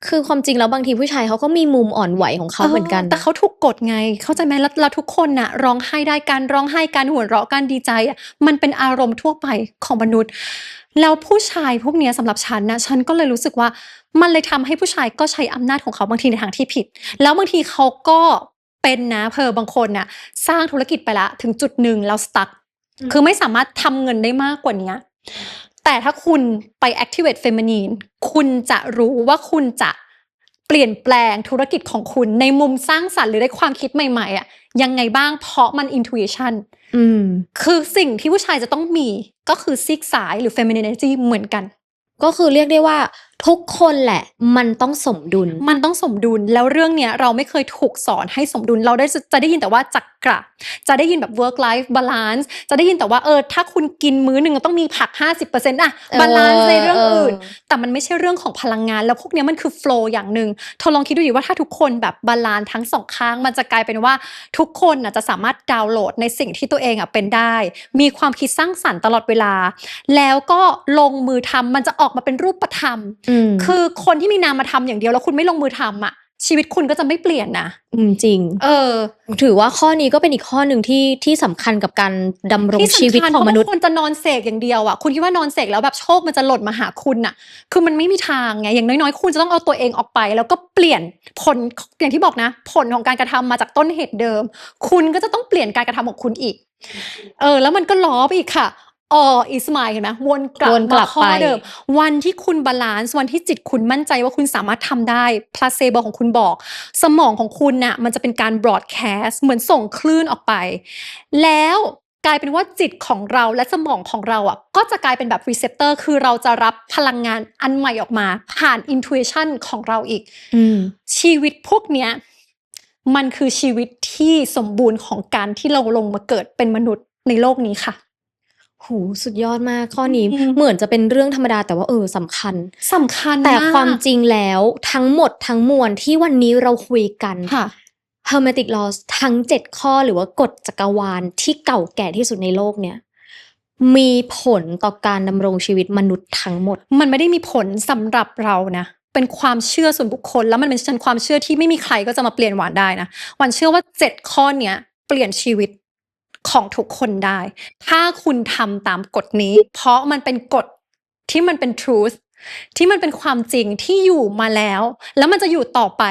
คือความจริงแล้วบางทีผู้ชายเขาก็มีมุมอ่อนไหวของเขาเหมือนกัน แต่ นะ เขาถูกกดไงเข้าใจไหมแล้วทุกคนน่ะร้องไห้ได้การร้องไห้การหัวเราะการดีใจอะมันเป็นอารมณ์ทั่วไปของมนุษย์ แล้วผู้ชายพวกเนี้ยสำหรับฉันนะฉันก็เลยรู้สึกว่ามันเลยทำให้ผู้ชายก็ใช้อำนาจของเขาบางทีในทางที่ผิด แล้วบางทีเขาก็เป็นนะบางคนน่ะสร้างธุรกิจไปแล้วถึงจุดหนึ่งแล้วสตั๊กคือไม่สามารถทำเงินได้มากกว่าเนี้ยแต่ถ้าคุณไป activate feminine คุณจะรู้ว่าคุณจะเปลี่ยนแปลงธุรกิจของคุณในมุมสร้างสรรค์หรือในความคิดใหม่ๆอะยังไงบ้างเพราะมัน intuition คือสิ่งที่ผู้ชายจะต้องมีก็คือซีกซ้ายหรือ feminine energy เหมือนกัน ก็คือเรียกได้ว่าทุกคนแหละมันต้องสมดุล มันต้องสมดุลแล้วเรื่องเนี้ยเราไม่เคยถูกสอนให้สมดุลเราจะได้ยินแต่ว่าจักระจะได้ยินแบบ work life balance จะได้ยินแต่ว่าถ้าคุณกินมื้อหนึ่งต้องมีผัก 50% อะ balance ในเรื่องอื่นแต่มันไม่ใช่เรื่องของพลังงานแล้วพวกเนี้ยมันคือ flow อย่างหนึ่งเธอลองคิดดูดิว่าถ้าทุกคนแบบ balance ทั้งสองข้างมันจะกลายเป็นว่าทุกคนน่ะจะสามารถดาวน์โหลดในสิ่งที่ตัวเองอะเป็นได้มีความคิดสร้างสรรค์ตลอดเวลาแล้วก็ลงมือทำมันจะออกมาเป็นรูปธรรมคือคนที่มีนามธรรมอย่างเดียวแล้วคุณไม่ลงมือทำอะชีวิตคุณก็จะไม่เปลี่ยนนะจริงถือว่าข้อนี้ก็เป็นอีกข้อหนึ่งที่สำคัญกับการดำรงชีวิตของมนุษย์คนจะนอนเสกอย่างเดียวอะคุณคิดว่านอนเสกแล้วแบบโชคมันจะหล่นมาหาคุณอะคือมันไม่มีทางไงอย่างน้อยๆคุณจะต้องเอาตัวเองออกไปแล้วก็เปลี่ยนผลอย่างที่บอกนะผลของการกระทำมาจากต้นเหตุเดิมคุณก็จะต้องเปลี่ยนการกระทำของคุณอีกแล้วมันก็ล้อไปอีกค่ะอิสมาเห็นไหมวนกลับมาข้อเดิมวันที่คุณบาลานซ์วันที่จิตคุณมั่นใจว่าคุณสามารถทำได้พลาเซโบของคุณบอกสมองของคุณน่ะมันจะเป็นการบรอดแคสต์เหมือนส่งคลื่นออกไปแล้วกลายเป็นว่าจิตของเราและสมองของเราอ่ะก็จะกลายเป็นแบบรีเซพเตอร์คือเราจะรับพลังงานอันใหม่ออกมาผ่านอินทูอิชันของเราอีกชีวิตพวกเนี้ยมันคือชีวิตที่สมบูรณ์ของการที่เราลงมาเกิดเป็นมนุษย์ในโลกนี้ค่ะโหสุดยอดมากข้อนี้เหมือนจะเป็นเรื่องธรรมดาแต่ว่าสำคัญแต่ความจริงแล้วทั้งหมดทั้งมวลที่วันนี้เราคุยกันHermetic Laws ทั้ง7ข้อหรือว่ากฎจักรวาลที่เก่าแก่ที่สุดในโลกเนี่ยมีผลต่อการดำรงชีวิตมนุษย์ทั้งหมดมันไม่ได้มีผลสำหรับเรานะเป็นความเชื่อส่วนบุคคลแล้วมันเป็นชั้นความเชื่อที่ไม่มีใครก็จะมาเปลี่ยนหวานได้นะหวานเชื่อว่า7ข้อเนี้ยเปลี่ยนชีวิตของทุกคนได้ถ้าคุณทำตามกฎนี้เพราะมันเป็นกฎที่มันเป็น truth ที่มันเป็นความจริงที่อยู่มาแล้วมันจะอยู่ต่อไป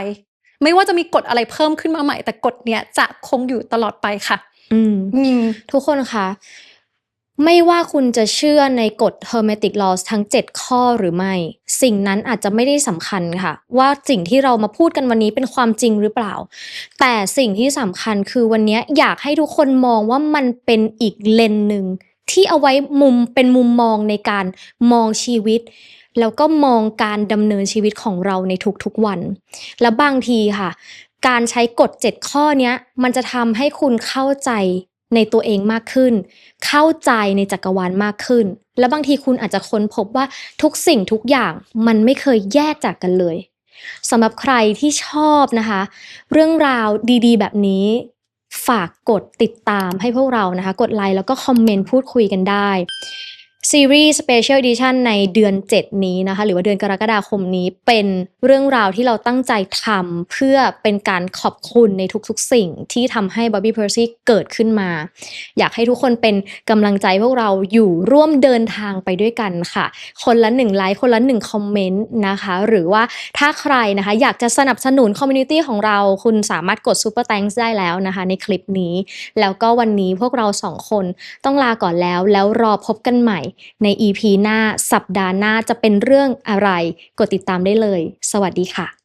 ไม่ว่าจะมีกฎอะไรเพิ่มขึ้นมาใหม่แต่กฎเนี้ยจะคงอยู่ตลอดไปค่ะทุกคนคะไม่ว่าคุณจะเชื่อในกฎ Hermetic Laws ทั้ง7ข้อหรือไม่สิ่งนั้นอาจจะไม่ได้สำคัญค่ะว่าสิ่งที่เรามาพูดกันวันนี้เป็นความจริงหรือเปล่าแต่สิ่งที่สำคัญคือวันนี้อยากให้ทุกคนมองว่ามันเป็นอีกเลนส์นึงที่เอาไว้เป็นมุมมองในการมองชีวิตแล้วก็มองการดำเนินชีวิตของเราในทุกๆวันและบางทีค่ะการใช้กฎ7ข้อนี้มันจะทำให้คุณเข้าใจในตัวเองมากขึ้นเข้าใจในจักรวาลมากขึ้นและบางทีคุณอาจจะค้นพบว่าทุกสิ่งทุกอย่างมันไม่เคยแยกจากกันเลยสำหรับใครที่ชอบนะคะเรื่องราวดีๆแบบนี้ฝากกดติดตามให้พวกเรานะคะกดไลค์แล้วก็คอมเมนต์พูดคุยกันได้ซีรีส์ Special Edition ในเดือน7นี้นะคะหรือว่าเดือนกรกฎาคมนี้เป็นเรื่องราวที่เราตั้งใจทำเพื่อเป็นการขอบคุณในทุกๆสิ่งที่ทำให้ Bobby Percy เกิดขึ้นมาอยากให้ทุกคนเป็นกำลังใจพวกเราอยู่ร่วมเดินทางไปด้วยกันค่ะคนละ1ไลค์คนละ1คอมเมนต์นะคะหรือว่าถ้าใครนะคะอยากจะสนับสนุนคอมมูนิตี้ของเราคุณสามารถกด Super Thanks ได้แล้วนะคะในคลิปนี้แล้วก็วันนี้พวกเรา2คนต้องลาก่อนแล้วรอพบกันใหม่ใน EP หน้าสัปดาห์หน้าจะเป็นเรื่องอะไรกดติดตามได้เลยสวัสดีค่ะ